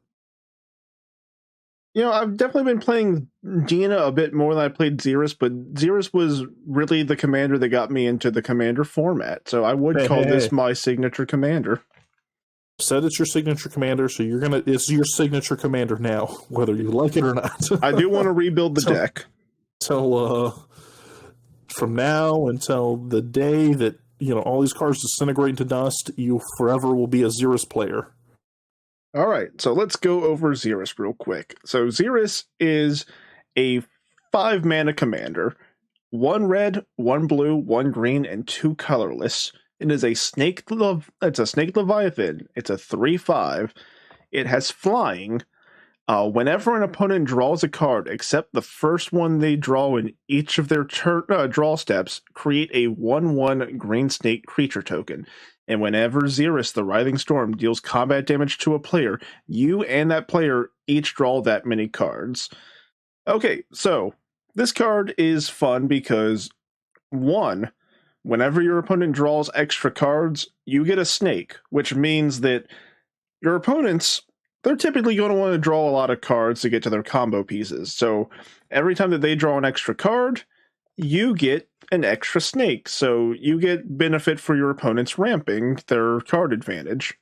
I've definitely been playing Gina a bit more than I played Xyris, but Xyris was really the commander that got me into the commander format, so I would call this my signature commander. Said it's your signature commander, so it's your signature commander now, whether you like it or not. I do want to rebuild the deck. Till from now until the day that all these cards disintegrate into dust, you forever will be a Xyris player. All right, so let's go over Xyris real quick. So Xyris is a 5-mana commander, 1 red, 1 blue, 1 green, and 2 colorless. It is a snake. It's a snake leviathan. It's a 3/5. It has flying. Whenever an opponent draws a card, except the first one they draw in each of their draw steps, create a 1/1 green snake creature token. And whenever Xyris, the Writhing Storm, deals combat damage to a player, you and that player each draw that many cards. Okay, so this card is fun because, 1, whenever your opponent draws extra cards, you get a snake, which means that your opponents, they're typically going to want to draw a lot of cards to get to their combo pieces. So every time that they draw an extra card, you get an extra snake. So you get benefit for your opponents ramping their card advantage.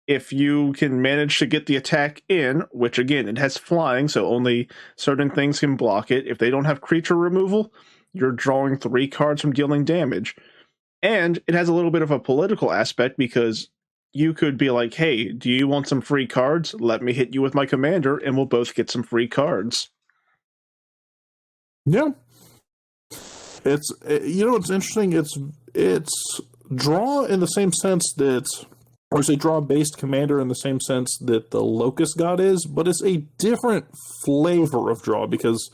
If you can manage to get the attack in, which again, it has flying, so only certain things can block it. If they don't have creature removal, you're drawing 3 cards from dealing damage. And it has a little bit of a political aspect because you could be like, hey, do you want some free cards? Let me hit you with my commander and we'll both get some free cards. Yeah. It's, it's interesting. It's draw in the same sense that, or it's a draw-based commander in the same sense that the Locust God is, but it's a different flavor of draw because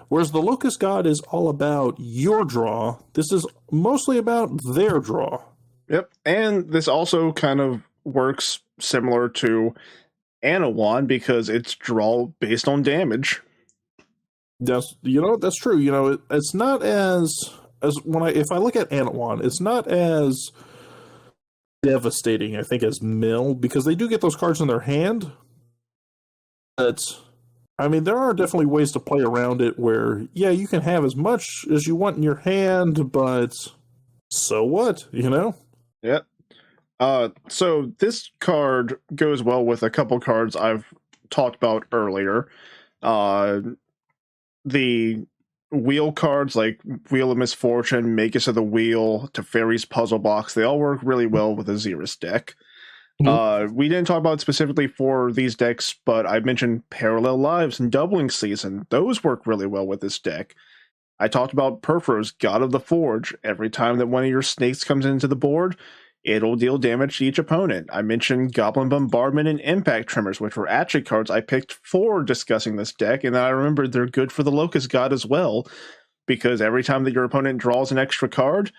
whereas the Locust God is all about your draw, this is mostly about their draw. Yep, and this also kind of works similar to Anhelo because it's draw based on damage. That's true. It's not as if I look at Anhelo, it's not as devastating, I think, as Mill, because they do get those cards in their hand. But I mean, there are definitely ways to play around it where, yeah, you can have as much as you want in your hand, but so what, Yep. So this card goes well with a couple cards I've talked about earlier. The wheel cards like Wheel of Misfortune, Magus of the Wheel, Teferi's Puzzle Box, they all work really well with a Xyris deck. We didn't talk about it specifically for these decks, but I mentioned Parallel Lives and Doubling Season. Those work really well with this deck. I talked about Perfo's God of the Forge. Every time that one of your snakes comes into the board, it'll deal damage to each opponent. I mentioned Goblin Bombardment and Impact Tremors, which were actually cards I picked for discussing this deck, and I remembered they're good for the Locust God as well, because every time that your opponent draws an extra card,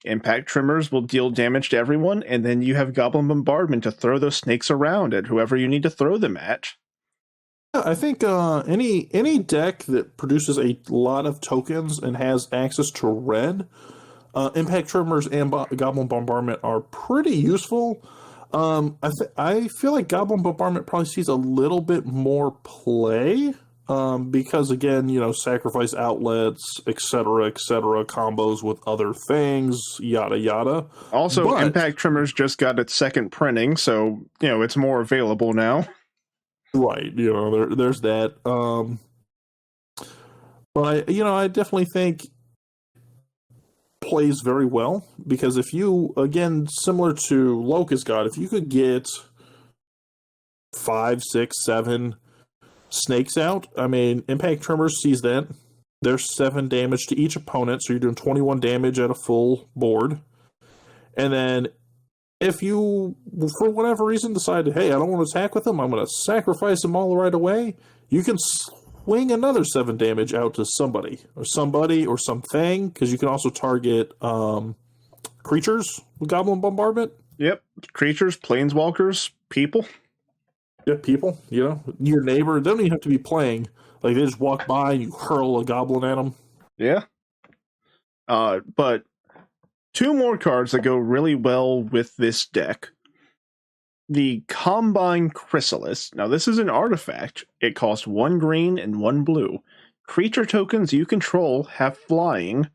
Impact Tremors will deal damage to everyone, and then you have Goblin Bombardment to throw those snakes around at whoever you need to throw them at. I think any deck that produces a lot of tokens and has access to red, Impact Tremors and Goblin Bombardment are pretty useful. I feel like Goblin Bombardment probably sees a little bit more play because, again, sacrifice outlets, etc., combos with other things, yada yada. Also, Impact Tremors just got its second printing, so it's more available now. Right, there's that. But I definitely think plays very well, because if you, again, similar to Locust God, if you could get 5, 6, 7 snakes out, I mean, Impact Tremors sees that. There's 7 damage to each opponent, so you're doing 21 damage at a full board. And then if you, for whatever reason, decide, hey, I don't want to attack with them, I'm going to sacrifice them all right away, you can swing another 7 damage out to somebody or something, because you can also target creatures with Goblin Bombardment. Yep, creatures, planeswalkers, people. Yeah, people, your neighbor, they don't even have to be playing. Like, they just walk by and you hurl a goblin at them. Yeah. But 2 more cards that go really well with this deck. The Combine Chrysalis. Now, this is an artifact. It costs 1 green and 1 blue. Creature tokens you control have flying.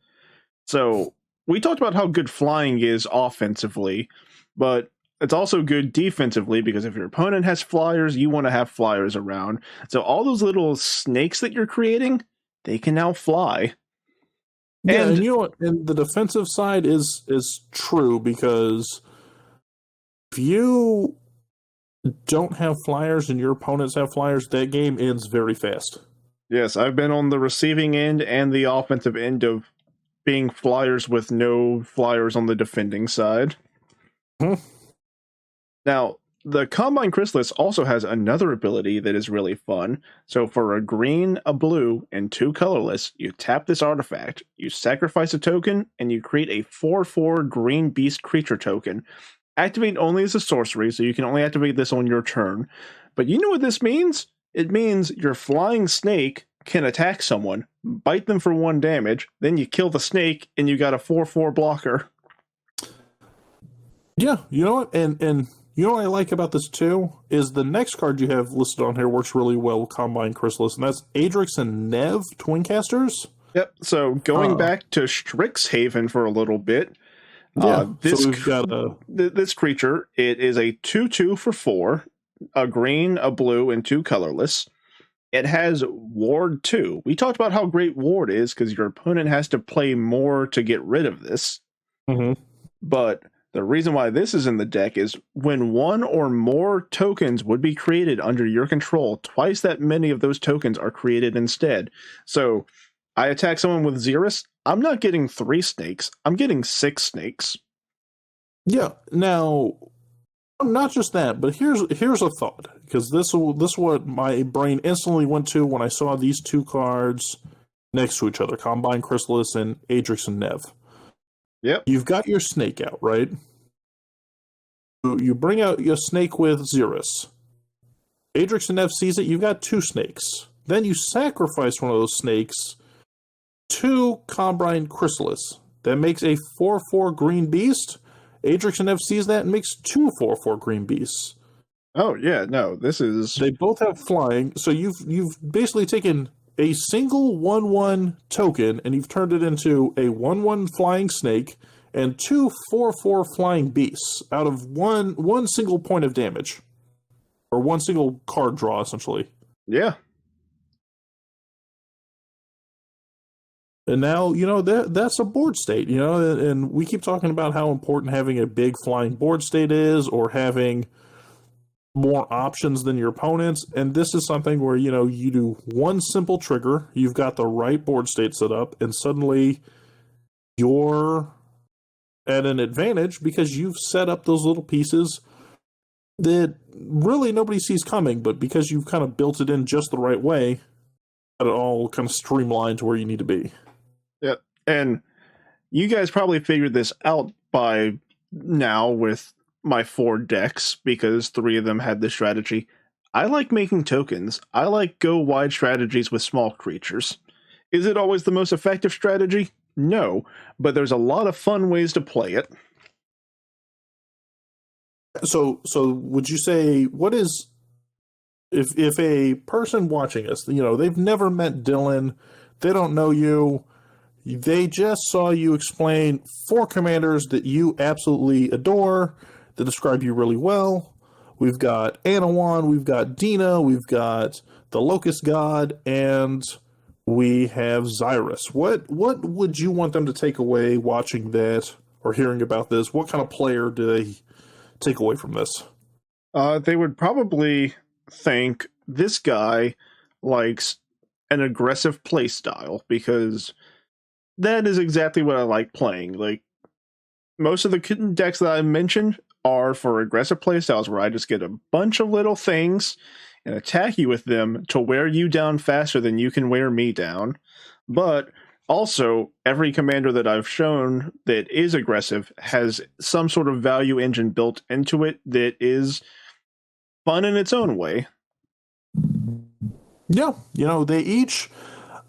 So, we talked about how good flying is offensively, but it's also good defensively, because if your opponent has flyers, you want to have flyers around. So all those little snakes that you're creating, they can now fly. Yeah, and and the defensive side is true, because if you don't have flyers and your opponents have flyers, that game ends very fast. Yes, I've been on the receiving end and the offensive end of being flyers with no flyers on the defending side. Now, the Combine Chrysalis also has another ability that is really fun. So for a green, a blue, and 2 colorless, you tap this artifact, you sacrifice a token, and you create a 4/4 green beast creature token. Activate only as a sorcery, so you can only activate this on your turn. But you know what this means? It means your flying snake can attack someone, bite them for 1 damage, then you kill the snake, and you got a 4/4 blocker. Yeah, you know what? And you know what I like about this too is the next card you have listed on here works really well with Combine Chrysalis, and that's Adrix and Nev, Twincasters. Yep. So going back to Strixhaven for a little bit, this so we've got this creature, it is a 2/2 for 4, a green, a blue, and 2 colorless. It has Ward 2. We talked about how great Ward is because your opponent has to play more to get rid of this. But the reason why this is in the deck is when 1 or more tokens would be created under your control, twice that many of those tokens are created instead. So I attack someone with Xyris, I'm not getting 3 snakes, I'm getting 6 snakes. Yeah, now, not just that, but here's a thought, because this is what my brain instantly went to when I saw these 2 cards next to each other, Combine Chrysalis and Adrix and Nev. Yep. You've got your snake out, right? You bring out your snake with Xyris. Adrix and Nev sees it, you've got 2 snakes. Then you sacrifice one of those snakes to Combine Chrysalis. That makes a 4/4 green beast. Adrix and Nev sees that and makes 2 4/4 green beasts. Oh, yeah, no, this is... They both have flying, so you've basically taken a single 1/1 token, and you've turned it into a 1/1 flying snake, and 2 4/4 flying beasts out of one single point of damage. Or one single card draw, essentially. Yeah. And now, that's a board state, and we keep talking about how important having a big flying board state is, or having more options than your opponents. And this is something where, you do one simple trigger, you've got the right board state set up, and suddenly you're at an advantage because you've set up those little pieces that really nobody sees coming, but because you've kind of built it in just the right way, it all kind of streamlined to where you need to be. Yep. And you guys probably figured this out by now with my 4 decks, because 3 of them had this strategy. I like making tokens. I like go wide strategies with small creatures. Is it always the most effective strategy? No, but there's a lot of fun ways to play it. So would you say, what is, if a person watching us, they've never met Dylan, they don't know you, they just saw you explain 4 commanders that you absolutely adore, that describe you really well. We've got Anhelo, we've got Dina, we've got the Locust God, and we have Xyris. What would you want them to take away watching that or hearing about this? What kind of player do they take away from this? They would probably think this guy likes an aggressive play style, because that is exactly what I like playing. Like, most of the decks that I mentioned are for aggressive play styles where I just get a bunch of little things and attack you with them to wear you down faster than you can wear me down. But also, every commander that I've shown that is aggressive has some sort of value engine built into it that is fun in its own way. Yeah, they each...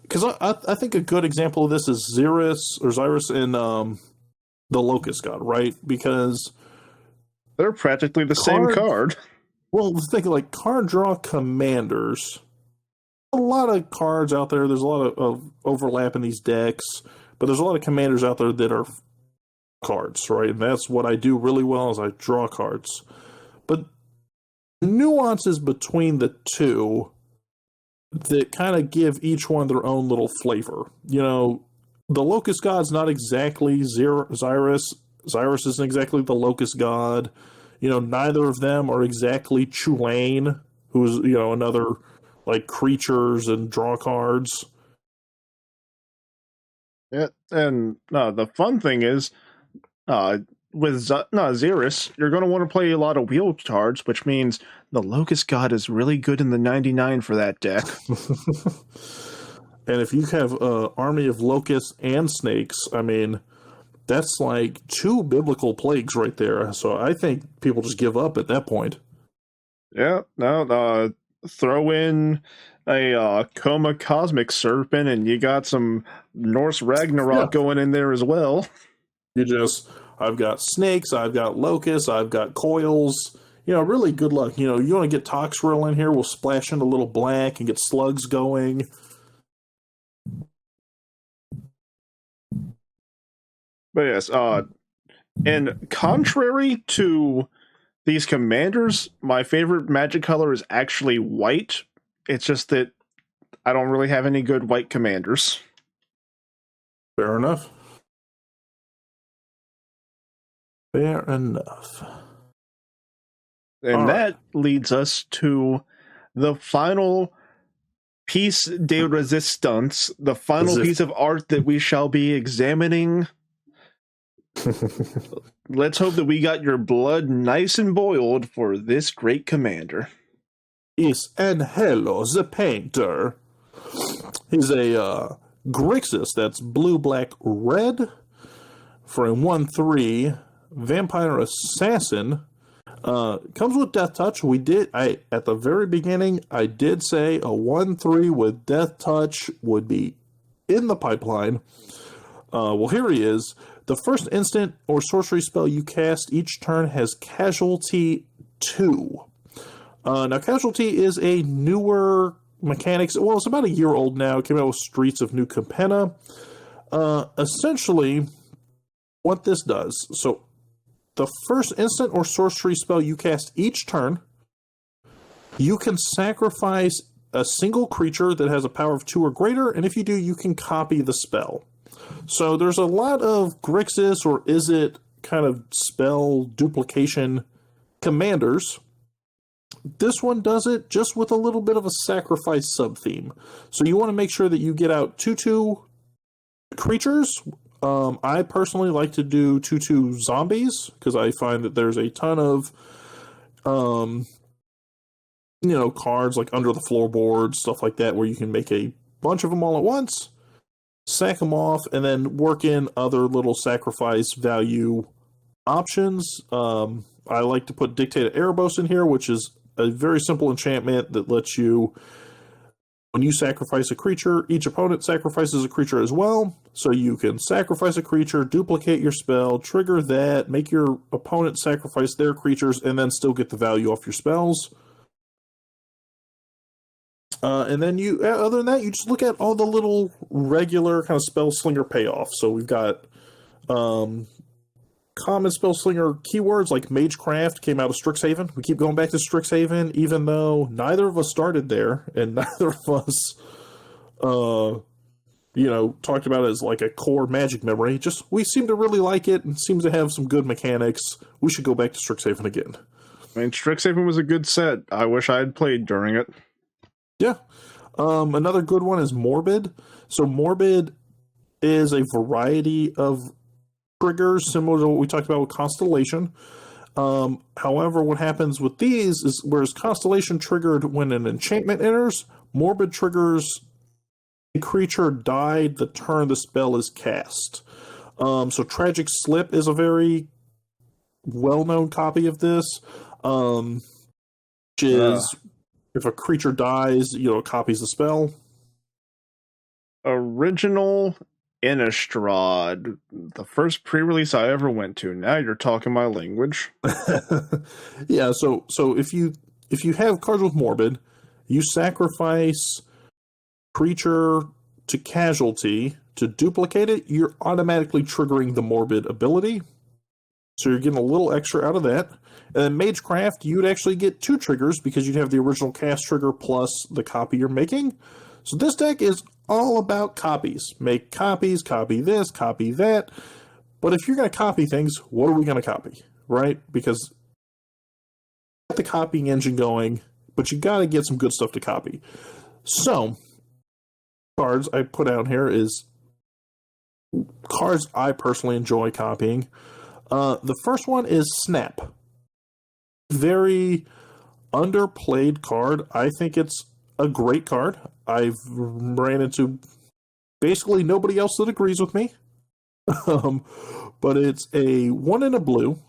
Because I think a good example of this is Xyris in the Locust God, right? Because they're practically the same card. Well, think of like card draw commanders. A lot of cards out there. There's a lot of overlap in these decks, but there's a lot of commanders out there that are cards, right? And that's what I do really well, is I draw cards. But nuances between the two that kind of give each one their own little flavor. The Locust God's not exactly Xyris. Xyris isn't exactly the Locust God. Neither of them are exactly Chulane, who's, another, like, creatures and draw cards. Yeah, and the fun thing is, with Xyris, you're going to want to play a lot of wheel cards, which means the Locust God is really good in the 99 for that deck. And if you have an army of locusts and snakes, I mean, that's like 2 biblical plagues right there. So I think people just give up at that point. Yeah, no, throw in a Coma Cosmic Serpent, and you got some Norse Ragnarok going in there as well. I've got snakes, I've got locusts, I've got coils. Really good luck. You want to get Toxrill in here, we'll splash in a little black and get slugs going. But yes, and contrary to these commanders, my favorite magic color is actually white. It's just that I don't really have any good white commanders. Fair enough. Fair enough. And that leads us to the final piece de resistance, the final piece of art that we shall be examining. Let's hope that we got your blood nice and boiled for this great commander. Is Anhelo the Painter. He's a Grixis that's blue, black, red for a 1/3 vampire assassin. Comes with Death Touch. At the very beginning, I did say a 1/3 with Death Touch would be in the pipeline. Well, here he is. The first instant or sorcery spell you cast each turn has Casualty 2. Now, Casualty is a newer mechanics. Well, it's about a year old now. It came out with Streets of New Capenna. Essentially, what this does, so the first instant or sorcery spell you cast each turn, you can sacrifice a single creature that has a power of 2 or greater, and if you do, you can copy the spell. So there's a lot of Grixis or Izzet kind of spell duplication commanders. This one does it just with a little bit of a sacrifice sub-theme. So you want to make sure that you get out 2/2 creatures. I personally like to do 2/2 zombies, because I find that there's a ton of cards like under the floorboard, stuff like that, where you can make a bunch of them all at once, sack them off, and then work in other little sacrifice value options. I like to put Dictator Erebos in here, which is a very simple enchantment that lets you, when you sacrifice a creature, each opponent sacrifices a creature as well. So you can sacrifice a creature, duplicate your spell, trigger that, make your opponent sacrifice their creatures, and then still get the value off your spells. And then other than that, you just look at all the little regular kind of spell slinger payoffs. So we've got common spell slinger keywords like Magecraft came out of Strixhaven. We keep going back to Strixhaven, even though neither of us started there, and neither of us, talked about it as like a core Magic memory. Just we seem to really like it and seems to have some good mechanics. We should go back to Strixhaven again. I mean, Strixhaven was a good set. I wish I had played during it. Yeah. Another good one is Morbid. So Morbid is a variety of triggers similar to what we talked about with Constellation. However, what happens with these is, whereas Constellation triggered when an enchantment enters, Morbid triggers a creature died the turn the spell is cast. So Tragic Slip is a very well-known copy of this, which is if a creature dies, it copies the spell. Original Innistrad, the first pre-release I ever went to. Now you're talking my language. Yeah, so if you have cards with Morbid, you sacrifice creature to casualty to duplicate it, you're automatically triggering the Morbid ability. So you're getting a little extra out of that. And then Magecraft, you'd actually get 2 triggers because you'd have the original cast trigger plus the copy you're making. So this deck is all about copies. Make copies, copy this, copy that. But if you're going to copy things, what are we going to copy, right? Because get the copying engine going, but you got to get some good stuff to copy. So, cards I put out here is cards I personally enjoy copying. The first one is Snap. Very underplayed card. I think it's a great card. I've ran into basically nobody else that agrees with me. But it's a 1 and a blue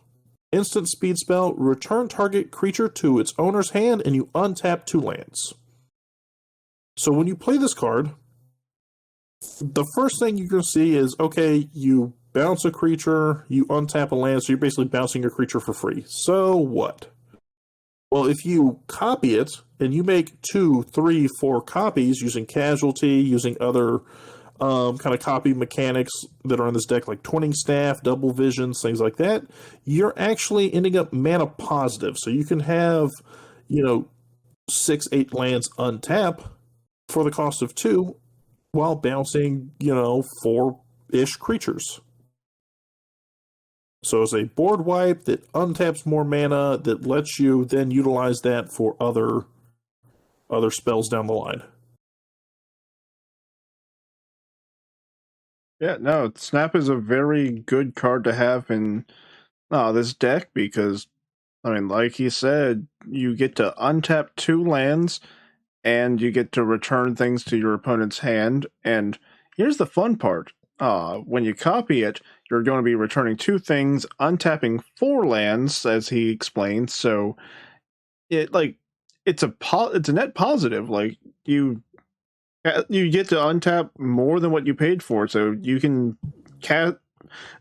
instant speed spell. Return target creature to its owner's hand, and you untap 2 lands. So when you play this card, the first thing you're going to see is, okay, you bounce a creature, you untap a land, so you're basically bouncing your creature for free. So what? Well, if you copy it, and you make 2, 3, 4 copies using Casualty, using other kind of copy mechanics that are in this deck, like Twinning Staff, Double Visions, things like that, you're actually ending up mana positive. So you can have, 6, 8 lands untap for the cost of 2, while bouncing, 4-ish creatures. So it's a board wipe that untaps more mana that lets you then utilize that for other spells down the line. Yeah, no, Snap is a very good card to have in this deck because, like he said, you get to untap 2 lands and you get to return things to your opponent's hand. And here's the fun part. When you copy it, you're going to be returning 2 things, untapping 4 lands, as he explained. So it's a net positive. Like you get to untap more than what you paid for. So you can cast.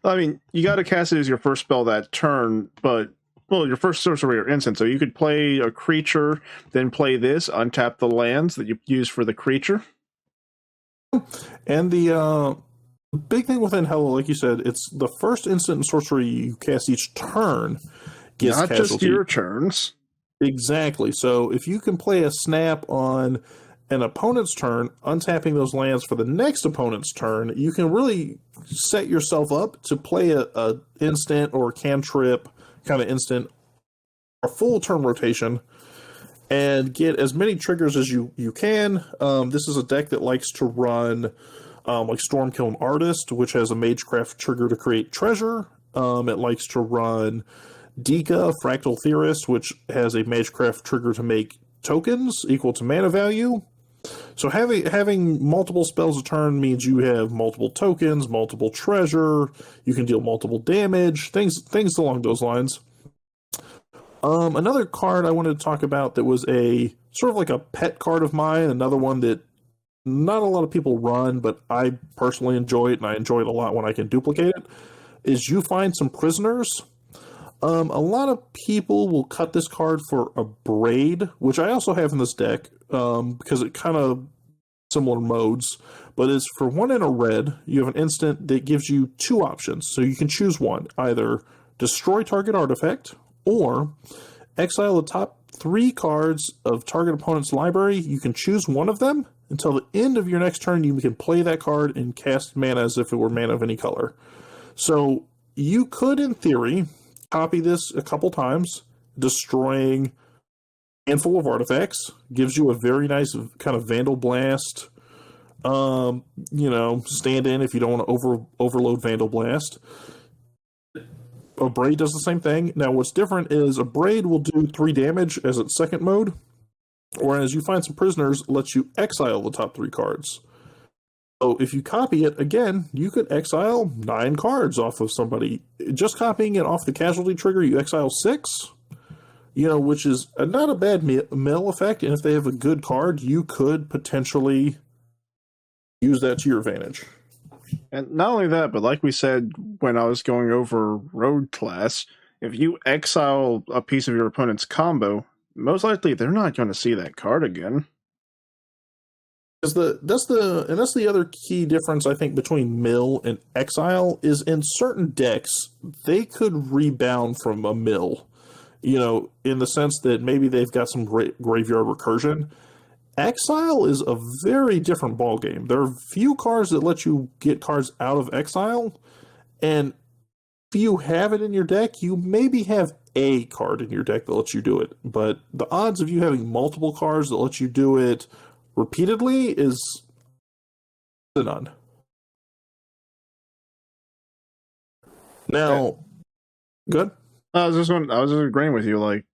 You got to cast it as your first spell that turn, but your first sorcery or instant. So you could play a creature, then play this, untap the lands that you use for the creature. And the The big thing with Anhelo, like you said, it's the first instant and sorcery you cast each turn gets Not just casualty. your turns. Exactly. So if you can play a snap on an opponent's turn, untapping those lands for the next opponent's turn, you can really set yourself up to play a instant or cantrip kind of instant, a full turn rotation, and get as many triggers as you can. This is a deck that likes to run like Stormkiln Artist, which has a Magecraft trigger to create treasure. It likes to run Dika, Fractal Theorist, which has a Magecraft trigger to make tokens equal to mana value. So having multiple spells a turn means you have multiple tokens, multiple treasure, you can deal multiple damage, things along those lines. Another card I wanted to talk about that was a sort of like a pet card of mine, another one that not a lot of people run, but I personally enjoy it, and I enjoy it a lot when I can duplicate it, is You Find Some Prisoners. A lot of people will cut this card for a Braid, which I also have in this deck, because it kind of similar modes, but it's for 1 and a red. You have an instant that gives you 2 options, so you can choose one: either destroy target artifact or exile the top 3 cards of target opponent's library. You can choose one of them. Until the end of your next turn, you can play that card and cast mana as if it were mana of any color. So you could, in theory, copy this a couple times, destroying a handful of artifacts. Gives you a very nice kind of Vandal Blast, stand in if you don't want to overload Vandal Blast. A Braid does the same thing. Now, what's different is a Braid will do 3 damage as its second mode, whereas You Find Some Prisoners lets you exile the top 3 cards. So if you copy it, again, you could exile 9 cards off of somebody. Just copying it off the casualty trigger, you exile 6, which is not a bad mill effect. And if they have a good card, you could potentially use that to your advantage. And not only that, but like we said when I was going over Road Class, if you exile a piece of your opponent's combo, most likely they're not going to see that card again. That's the other key difference, I think, between mill and exile is in certain decks they could rebound from a mill, in the sense that maybe they've got some graveyard recursion. Exile is a very different ballgame. There are few cards that let you get cards out of exile, and if you have it in your deck, you maybe have a card in your deck that lets you do it. But the odds of you having multiple cards that let you do it repeatedly is none. Now, good. I was just agreeing with you. Like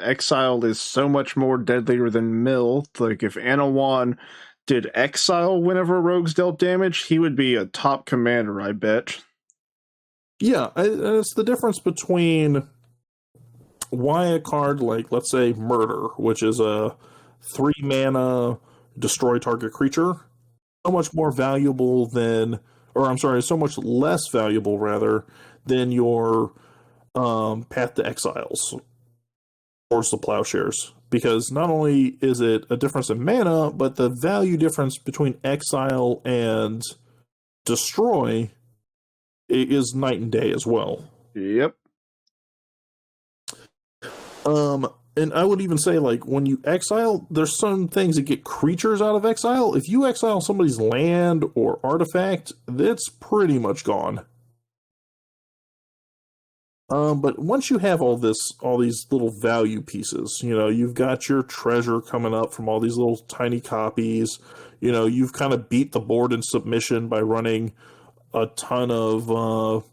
Exile is so much more deadlier than Mill. Like, if Anawan did Exile whenever Rogues dealt damage, he would be a top commander, I bet. Yeah, it's the difference between why a card like, let's say, Murder, which is a 3 mana destroy target creature, so much more valuable than, so much less valuable rather than your Path to Exiles or the Plowshares, because not only is it a difference in mana, but the value difference between Exile and Destroy is night and day as well. Yep. And I would even say, like, when you exile, there's some things that get creatures out of exile. If you exile somebody's land or artifact, that's pretty much gone. But once you have all these little value pieces, you've got your treasure coming up from all these little tiny copies. You've kind of beat the board in submission by running a ton of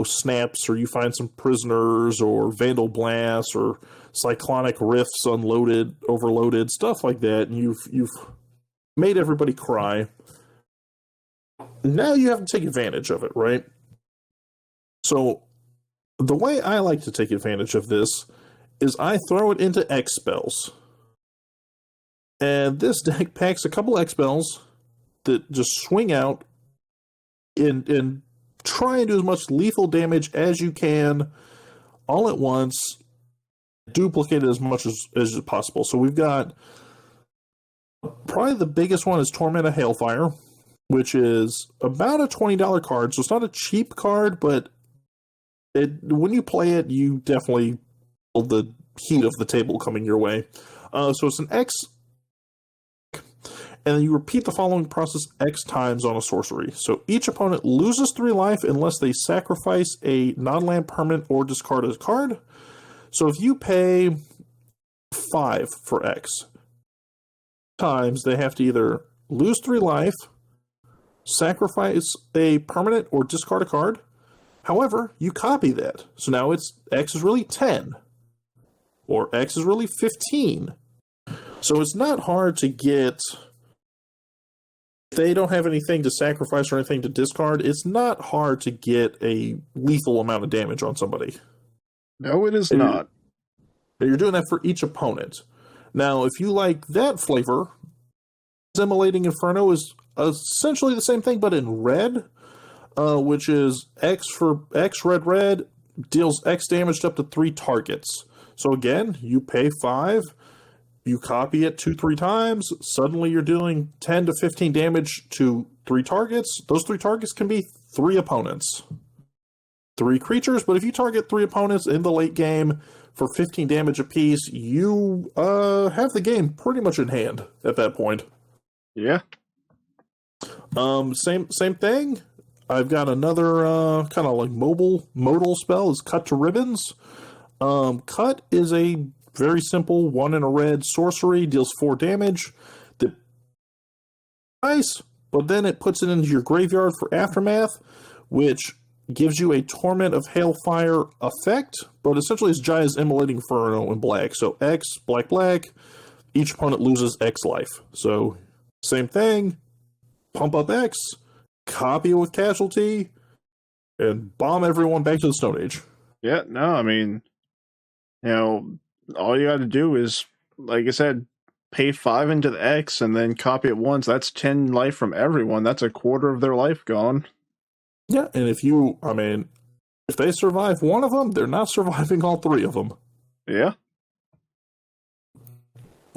snaps, or You Find Some Prisoners, or Vandal Blasts, or Cyclonic Rifts overloaded, stuff like that, and you've made everybody cry. Now you have to take advantage of it, right? So the way I like to take advantage of this is I throw it into X spells. And this deck packs a couple X spells that just swing out and try and do as much lethal damage as you can all at once, duplicate it as much as possible. So we've got, probably the biggest one is Torment of Hailfire. which is about a $20 card. So it's not a cheap card, but when you play it, you definitely feel the heat of the table coming your way. So it's an X, and then you repeat the following process X times on a sorcery. So each opponent loses 3 life unless they sacrifice a non-land permanent or discard a card. So if you pay 5 for X times, they have to either lose 3 life, sacrifice a permanent, or discard a card. However, you copy that. So now it's X is really 10. Or X is really 15. So it's not hard to get... If they don't have anything to sacrifice or anything to discard, it's not hard to get a lethal amount of damage on somebody. No, it is not. You're doing that for each opponent. Now, if you like that flavor, Immolating Inferno is essentially the same thing, but in red, which is X for X red, deals X damage to up to 3 targets. So again, you pay 5, you copy it 2-3 times, suddenly you're dealing 10 to 15 damage to 3 targets. Those 3 targets can be 3 opponents. 3 creatures, but if you target 3 opponents in the late game for 15 damage apiece, you have the game pretty much in hand at that point. Yeah. Same thing. I've got another kind of like modal spell is Cut to Ribbons. Cut is a very simple 1 in a red sorcery, deals 4 damage. Nice, but then it puts it into your graveyard for Aftermath, which gives you a Torment of Hailfire effect, but essentially it's Jaya's Immolating Inferno in black. So X, black, each opponent loses X life. So same thing, pump up X, copy it with Casualty, and bomb everyone back to the Stone Age. Yeah, no, I mean, all you got to do is, like I said, pay 5 into the X and then copy it once. That's 10 life from everyone. That's a quarter of their life gone. Yeah, and if they survive one of them, they're not surviving all 3 of them. Yeah.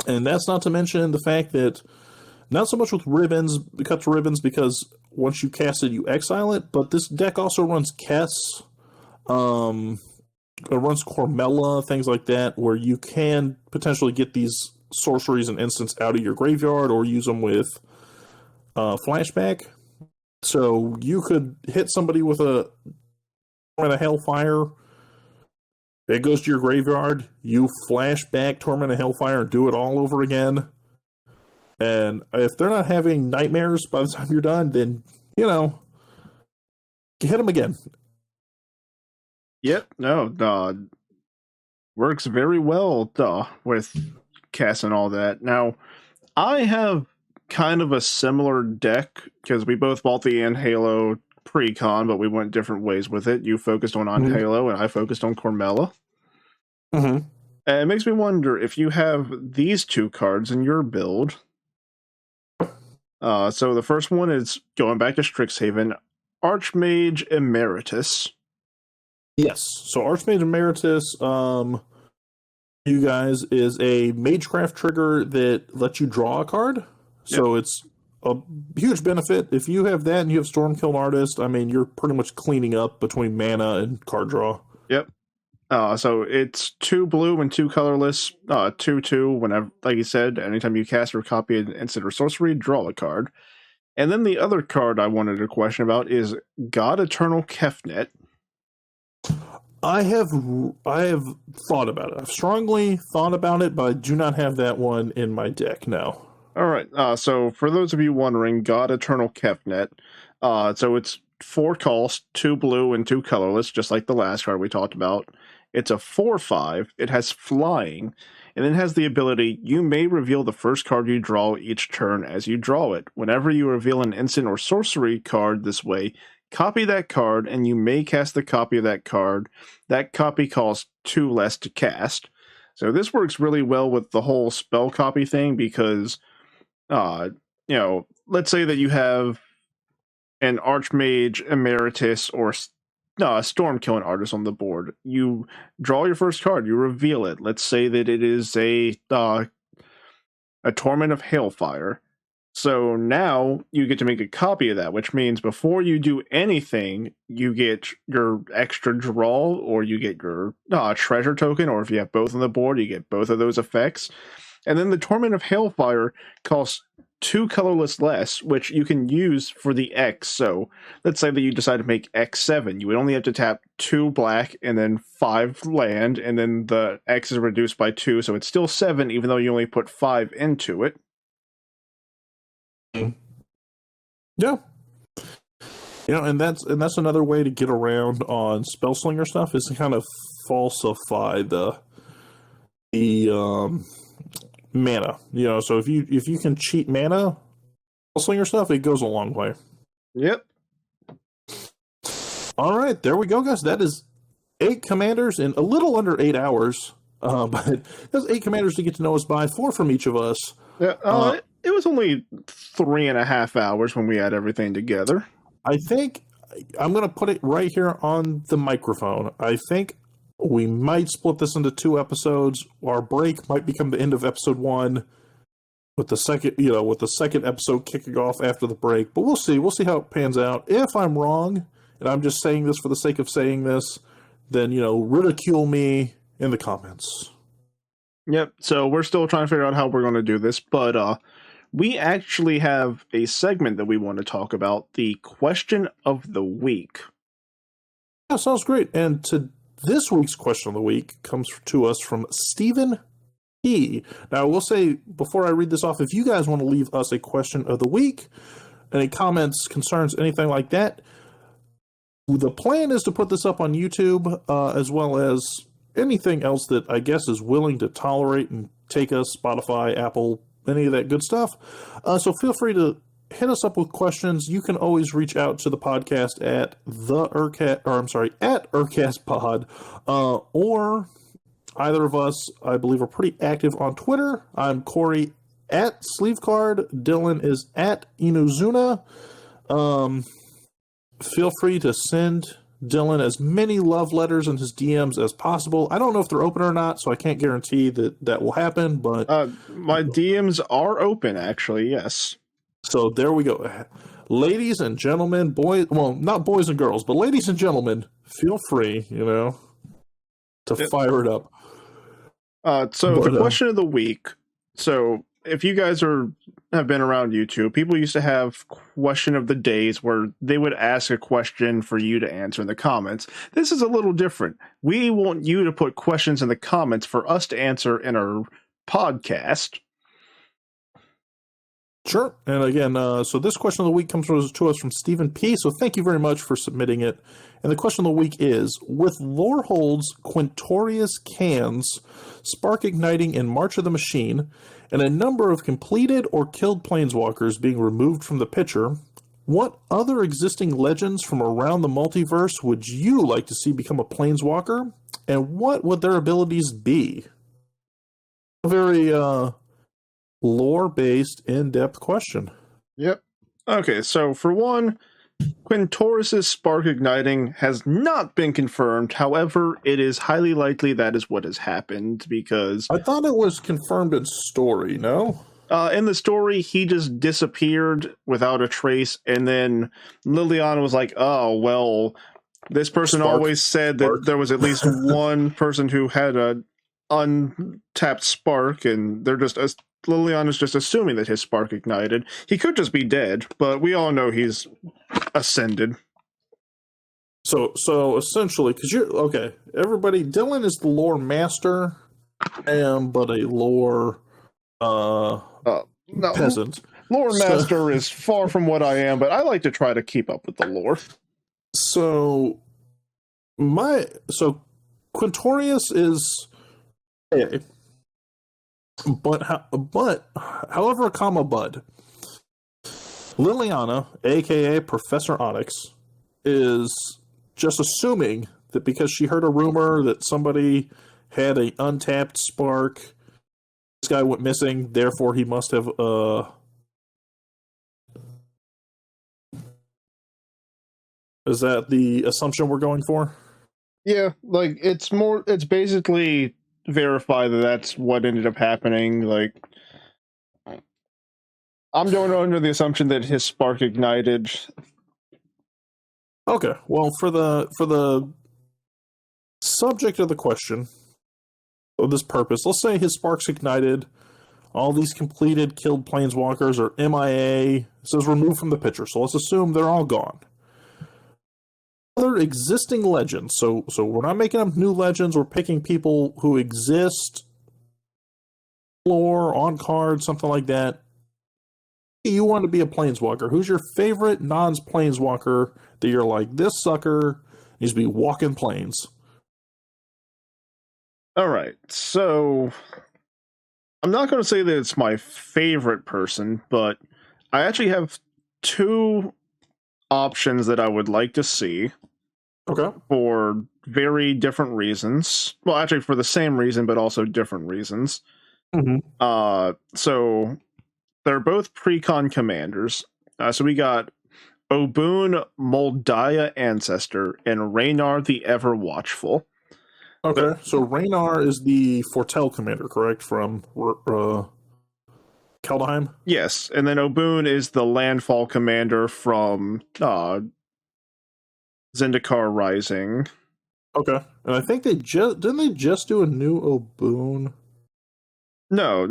And that's not to mention the fact that, not so much with ribbons, Cut to Ribbons, because once you cast it, you exile it, but this deck also runs Kess, it runs Cormella, things like that, where you can potentially get these sorceries and instants out of your graveyard or use them with flashback. So you could hit somebody with a Torment of Hellfire, it goes to your graveyard, you flash back Torment of Hellfire and do it all over again. And if they're not having nightmares by the time you're done, then, hit them again. Yep, no, works very well with Cass and all that. Now, I have kind of a similar deck, because we both bought the Anhelo pre-con, but we went different ways with it. You focused on Anhelo, and I focused on Cormella. Mm-hmm. And it makes me wonder if you have these 2 cards in your build. So the first one is, going back to Strixhaven, Archmage Emeritus. Yes. So Archmage Emeritus, you guys, is a Magecraft trigger that lets you draw a card. So It's a huge benefit. If you have that and you have Stormkill Artist, I mean, you're pretty much cleaning up between mana and card draw. Yep. So it's 2 blue and 2 colorless, 2/2. Whenever, like you said, anytime you cast or copy an instant or sorcery, draw a card. And then the other card I wanted to question about is God Eternal Kefnet. I have thought about it. I've strongly thought about it, but I do not have that one in my deck now. All right. So for those of you wondering, God Eternal Kefnet. So it's 4 cost, 2 blue and 2 colorless, just like the last card we talked about. It's a 4/5. It has flying, and it has the ability, you may reveal the first card you draw each turn as you draw it. Whenever you reveal an instant or sorcery card this way, copy that card, and you may cast the copy of that card. That copy costs 2 less to cast. So this works really well with the whole spell copy thing, because, let's say that you have an Archmage Emeritus or Stormkilling Artist on the board. You draw your first card, you reveal it. Let's say that it is a Torment of Hailfire. So now you get to make a copy of that, which means before you do anything, you get your extra draw, or you get your treasure token, or if you have both on the board, you get both of those effects. And then the Torment of Hailfire costs 2 colorless less, which you can use for the X. So let's say that you decide to make X7. You would only have to tap 2 black and then 5 land, and then the X is reduced by 2, so it's still 7, even though you only put 5 into it. Yeah. And that's another way to get around on Spellslinger stuff, is to kind of falsify the mana. So if you can cheat mana, Spellslinger stuff, it goes a long way. Yep. All right, there we go, guys. That is 8 commanders in a little under 8 hours. But that's 8 commanders to get to know us by, 4 from each of us. Yeah, it was only 3.5 hours when we had everything together. I think I'm going to put it right here on the microphone. I think we might split this into 2 episodes. Our break might become the end of episode 1, with the second episode kicking off after the break. But we'll see. We'll see how it pans out. If I'm wrong, and I'm just saying this for the sake of saying this, then ridicule me in the comments. Yep. So we're still trying to figure out how we're going to do this, but we actually have a segment that we want to talk about, the question of the week. Yeah, sounds great. And this week's question of the week comes to us from Stephen P. Now, I will say, before I read this off, if you guys want to leave us a question of the week, any comments, concerns, anything like that, the plan is to put this up on YouTube, as well as anything else that I guess is willing to tolerate and take us, Spotify, Apple, any of that good stuff. So feel free to hit us up with questions. You can always reach out to the podcast at at UrCastPod, or either of us, I believe, are pretty active on Twitter. I'm Cory at Sleevecard. Dylan is at Inuzuna. Feel free to send Dylan as many love letters in his DMs as possible. I don't know if they're open or not, so I can't guarantee that will happen, but my DMs are open, actually, yes. So there we go. Ladies and gentlemen, not boys and girls, but ladies and gentlemen, feel free, to fire it up. The question of the week. So if you guys have been around YouTube, people used to have question of the days where they would ask a question for you to answer in the comments. This is a little different. We want you to put questions in the comments for us to answer in our podcast. Sure. And again, so this question of the week comes to us from Stephen P. So thank you very much for submitting it. And the question of the week is, with Lorehold's Quintorius cans, Spark igniting in March of the Machine, and a number of completed or killed planeswalkers being removed from the picture, what other existing legends from around the multiverse would you like to see become a planeswalker, and what would their abilities be? A very lore-based, in-depth question. Yep. Okay, so for one, Quintorius' Spark igniting has not been confirmed. However, it is highly likely that is what has happened, because I thought it was confirmed in story, no? In the story, he just disappeared without a trace, and then Liliana was like, oh, well, this person always said that there was at least one person who had a untapped spark, and Liliana's just assuming that his spark ignited. He could just be dead, but we all know he's ascended. So essentially, because everybody, Dylan is the lore master, I am but a lore peasant. Lore master is far from what I am, but I like to try to keep up with the lore. So Quintorius is but however, Bud, Liliana, aka Professor Onyx, is just assuming that because she heard a rumor that somebody had an untapped spark, this guy went missing, therefore he must have is that the assumption we're going for? Yeah, it's basically verify that that's what ended up happening. I'm going under the assumption that his spark ignited. Okay, well, for the subject of the question, of this purpose, let's say his sparks ignited, all these completed killed planeswalkers are MIA, it says removed from the picture, so let's assume they're all gone. Other existing legends, so we're not making up new legends, we're picking people who exist, lore, on card, something like that. You want to be a planeswalker. Who's your favorite non-planeswalker that you're like, this sucker needs to be walking planes? All right, so I'm not going to say that it's my favorite person, but I actually have two options that I would like to see. Okay. For very different reasons. Well, actually, for the same reason, but also different reasons. Mm-hmm. So they're both precon commanders. So we got Oboon Moldiah Ancestor and Raynar the Ever Watchful. Okay, so Raynar is the Fortell commander, correct? From Kaldheim? Yes, and then Oboon is the landfall commander from Zendikar Rising. Okay, and I think they didn't they just do a new Oboon? No,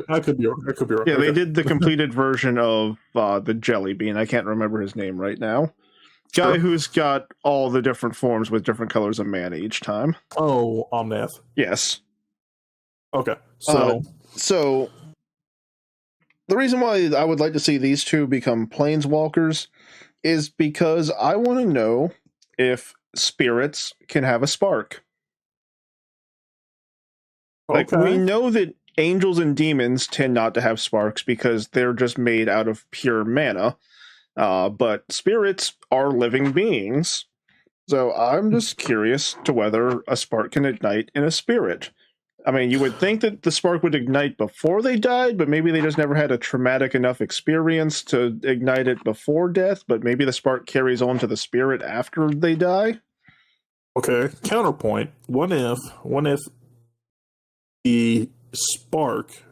I could be wrong. Yeah, okay. They did the completed version of the Jelly Bean. I can't remember his name right now. Guy who's got all the different forms with different colors of mana each time. Oh, Omnath. Yes. Okay, so the reason why I would like to see these two become planeswalkers is because I want to know if spirits can have a spark. Like, we know that angels and demons tend not to have sparks because they're just made out of pure mana. But spirits are living beings. So I'm just curious to whether a spark can ignite in a spirit. I mean, you would think that the spark would ignite before they died, but maybe they just never had a traumatic enough experience to ignite it before death, but maybe the spark carries on to the spirit after they die. Okay, counterpoint. What if the spark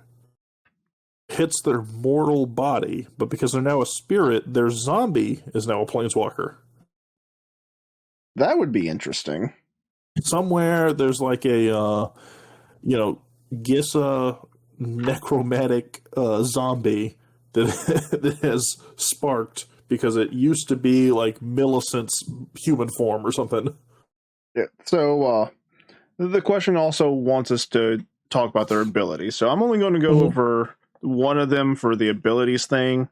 hits their mortal body, but because they're now a spirit, their zombie is now a planeswalker? That would be interesting. Somewhere there's like a Gissa necromantic zombie that has sparked because it used to be like Millicent's human form or something. Yeah. So the question also wants us to talk about their abilities. So I'm only going to go over one of them for the abilities thing.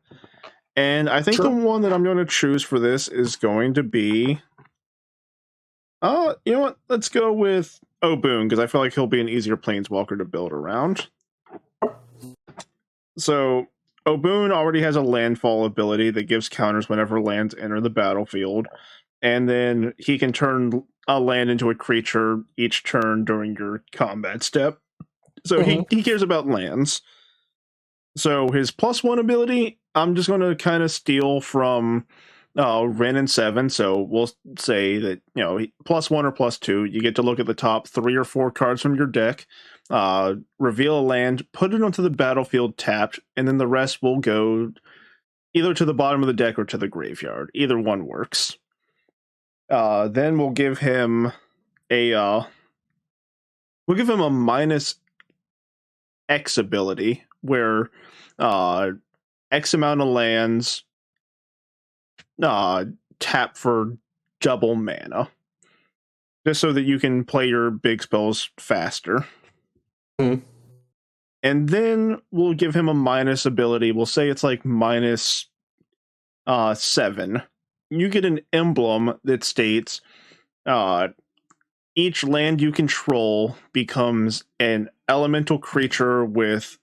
And I think the one that I'm going to choose for this is going to be... you know what? Let's go with Oboon, because I feel like he'll be an easier planeswalker to build around. So, Oboon already has a landfall ability that gives counters whenever lands enter the battlefield. And then he can turn a land into a creature each turn during your combat step. So he cares about lands. So his +1 ability, I'm just going to kind of steal from Wrenn and 7. So we'll say that, +1 or +2, you get to look at the top 3 or 4 cards from your deck, reveal a land, put it onto the battlefield tapped, and then the rest will go either to the bottom of the deck or to the graveyard. Either one works. Then we'll give him a -X ability, where X amount of lands tap for double mana, just so that you can play your big spells faster. And then we'll give him a minus ability. We'll say it's like -7. You get an emblem that states each land you control becomes an elemental creature with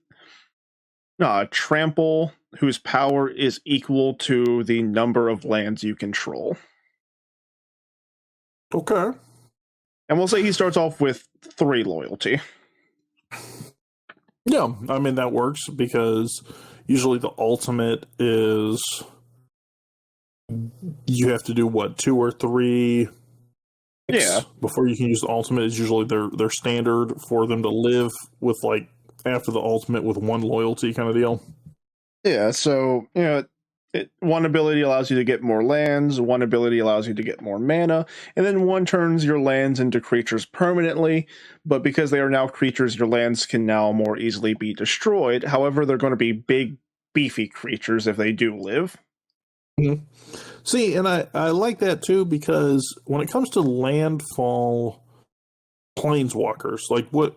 trample, whose power is equal to the number of lands you control. Okay. And we'll say he starts off with 3 loyalty. Yeah, I mean, that works because usually the ultimate is you have to do, 2 or 3 before you can use the ultimate. Is usually their standard for them to live with, like, after the ultimate with 1 loyalty kind of deal. Yeah, so, one ability allows you to get more lands, one ability allows you to get more mana, and then one turns your lands into creatures permanently, but because they are now creatures, your lands can now more easily be destroyed. However, they're going to be big, beefy creatures if they do live. Mm-hmm. See, and I like that too, because when it comes to landfall planeswalkers, like what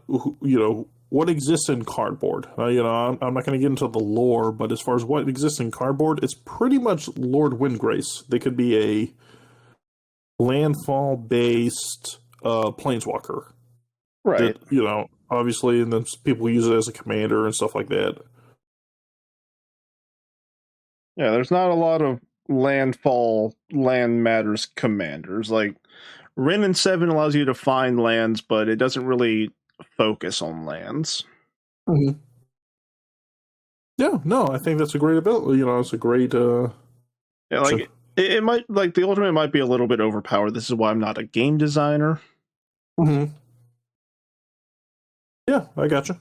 exists in cardboard. I'm not going to get into the lore, but as far as what exists in cardboard, it's pretty much Lord Windgrace. They could be a landfall-based planeswalker. Right. That, obviously, and then people use it as a commander and stuff like that. Yeah, there's not a lot of landfall, land matters commanders. Like, Wryn and 7 allows you to find lands, but it doesn't really focus on lands. Mm-hmm. Yeah, no, I think that's a great ability. It's a great. Yeah, like it might, like, the ultimate might be a little bit overpowered. This is why I'm not a game designer. Mm-hmm. Yeah, I gotcha.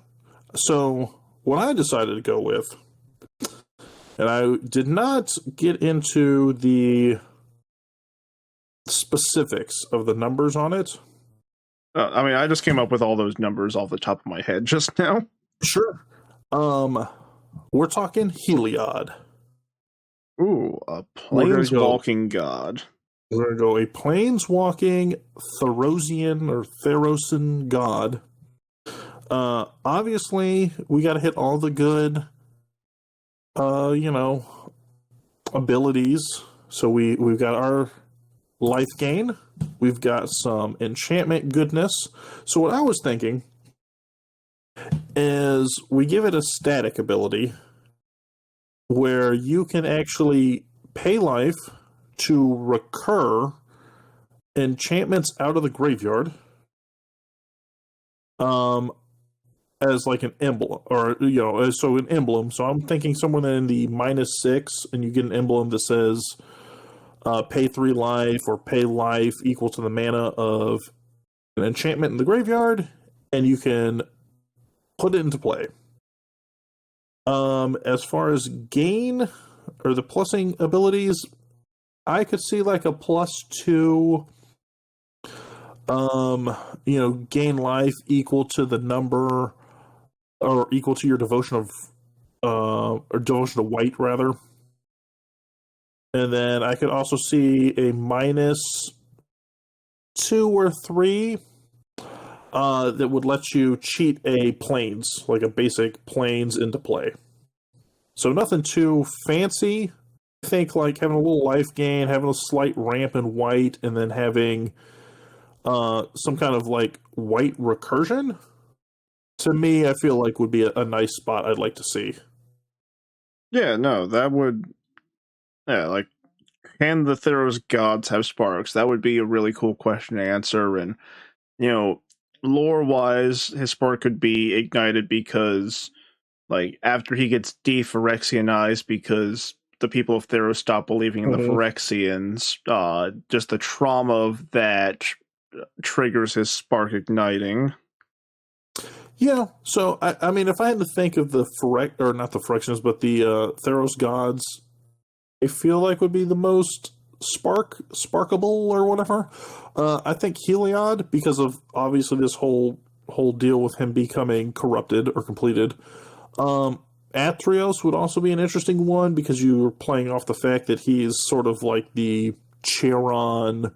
So what I decided to go with, and I did not get into the specifics of the numbers on it. I mean, I just came up with all those numbers off the top of my head just now. Sure. We're talking Heliod. Ooh, a planeswalking god. We're going to go a planeswalking Therosian or Therosan god. Obviously, we got to hit all the good, abilities. So we've got our life gain. We've got some enchantment goodness. So what I was thinking is we give it a static ability where you can actually pay life to recur enchantments out of the graveyard as like an emblem, or so an emblem. So I'm thinking somewhere in the -6, and you get an emblem that says pay 3 life or pay life equal to the mana of an enchantment in the graveyard, and you can put it into play. As far as gain or the plussing abilities, I could see like a +2, gain life equal to the number or equal to your devotion of, or devotion to white rather. And then I could also see a -2 or 3 that would let you cheat a planes, like a basic planes into play. So nothing too fancy. I think like having a little life gain, having a slight ramp in white, and then having some kind of like white recursion, to me, I feel like would be a nice spot I'd like to see. Yeah, no, that would... Yeah, like, can the Theros gods have sparks? That would be a really cool question to answer, and, lore-wise, his spark could be ignited because, like, after he gets de-Phyrexianized because the people of Theros stop believing in the Phyrexians, just the trauma of that triggers his spark igniting. Yeah, so I mean, if I had to think of the not the Phyrexians, but the Theros gods, I feel like would be the most sparkable or whatever. I think Heliod, because of obviously this whole deal with him becoming corrupted or completed. Atrios would also be an interesting one because you're playing off the fact that he's sort of like the Charon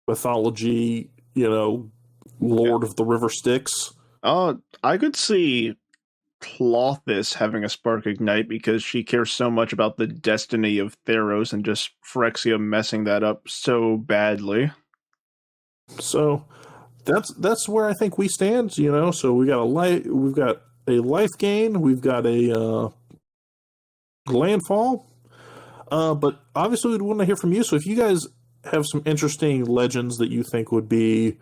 mythology, Lord of the River Styx. I could see Clothis having a spark ignite because she cares so much about the destiny of Theros and just Phyrexia messing that up so badly. So that's where I think we stand. So we've got a life gain, we've got a landfall, but obviously we'd want to hear from you. So if you guys have some interesting legends that you think would be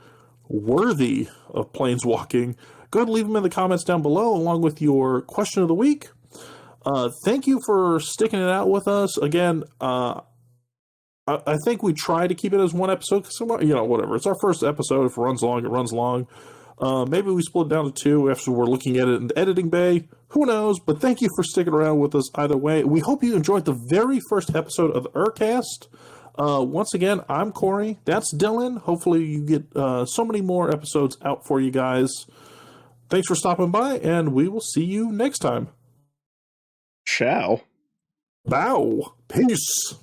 worthy of planeswalking, go ahead and leave them in the comments down below along with your question of the week. Thank you for sticking it out with us. Again, I think we try to keep it as one episode because, whatever. It's our first episode. If it runs long, it runs long. Maybe we split it down to 2 after we're looking at it in the editing bay. Who knows? But thank you for sticking around with us either way. We hope you enjoyed the very first episode of the UrCast. Once again, I'm Cory. That's Dylan. Hopefully you get so many more episodes out for you guys. Thanks for stopping by, and we will see you next time. Ciao. Bow. Peace.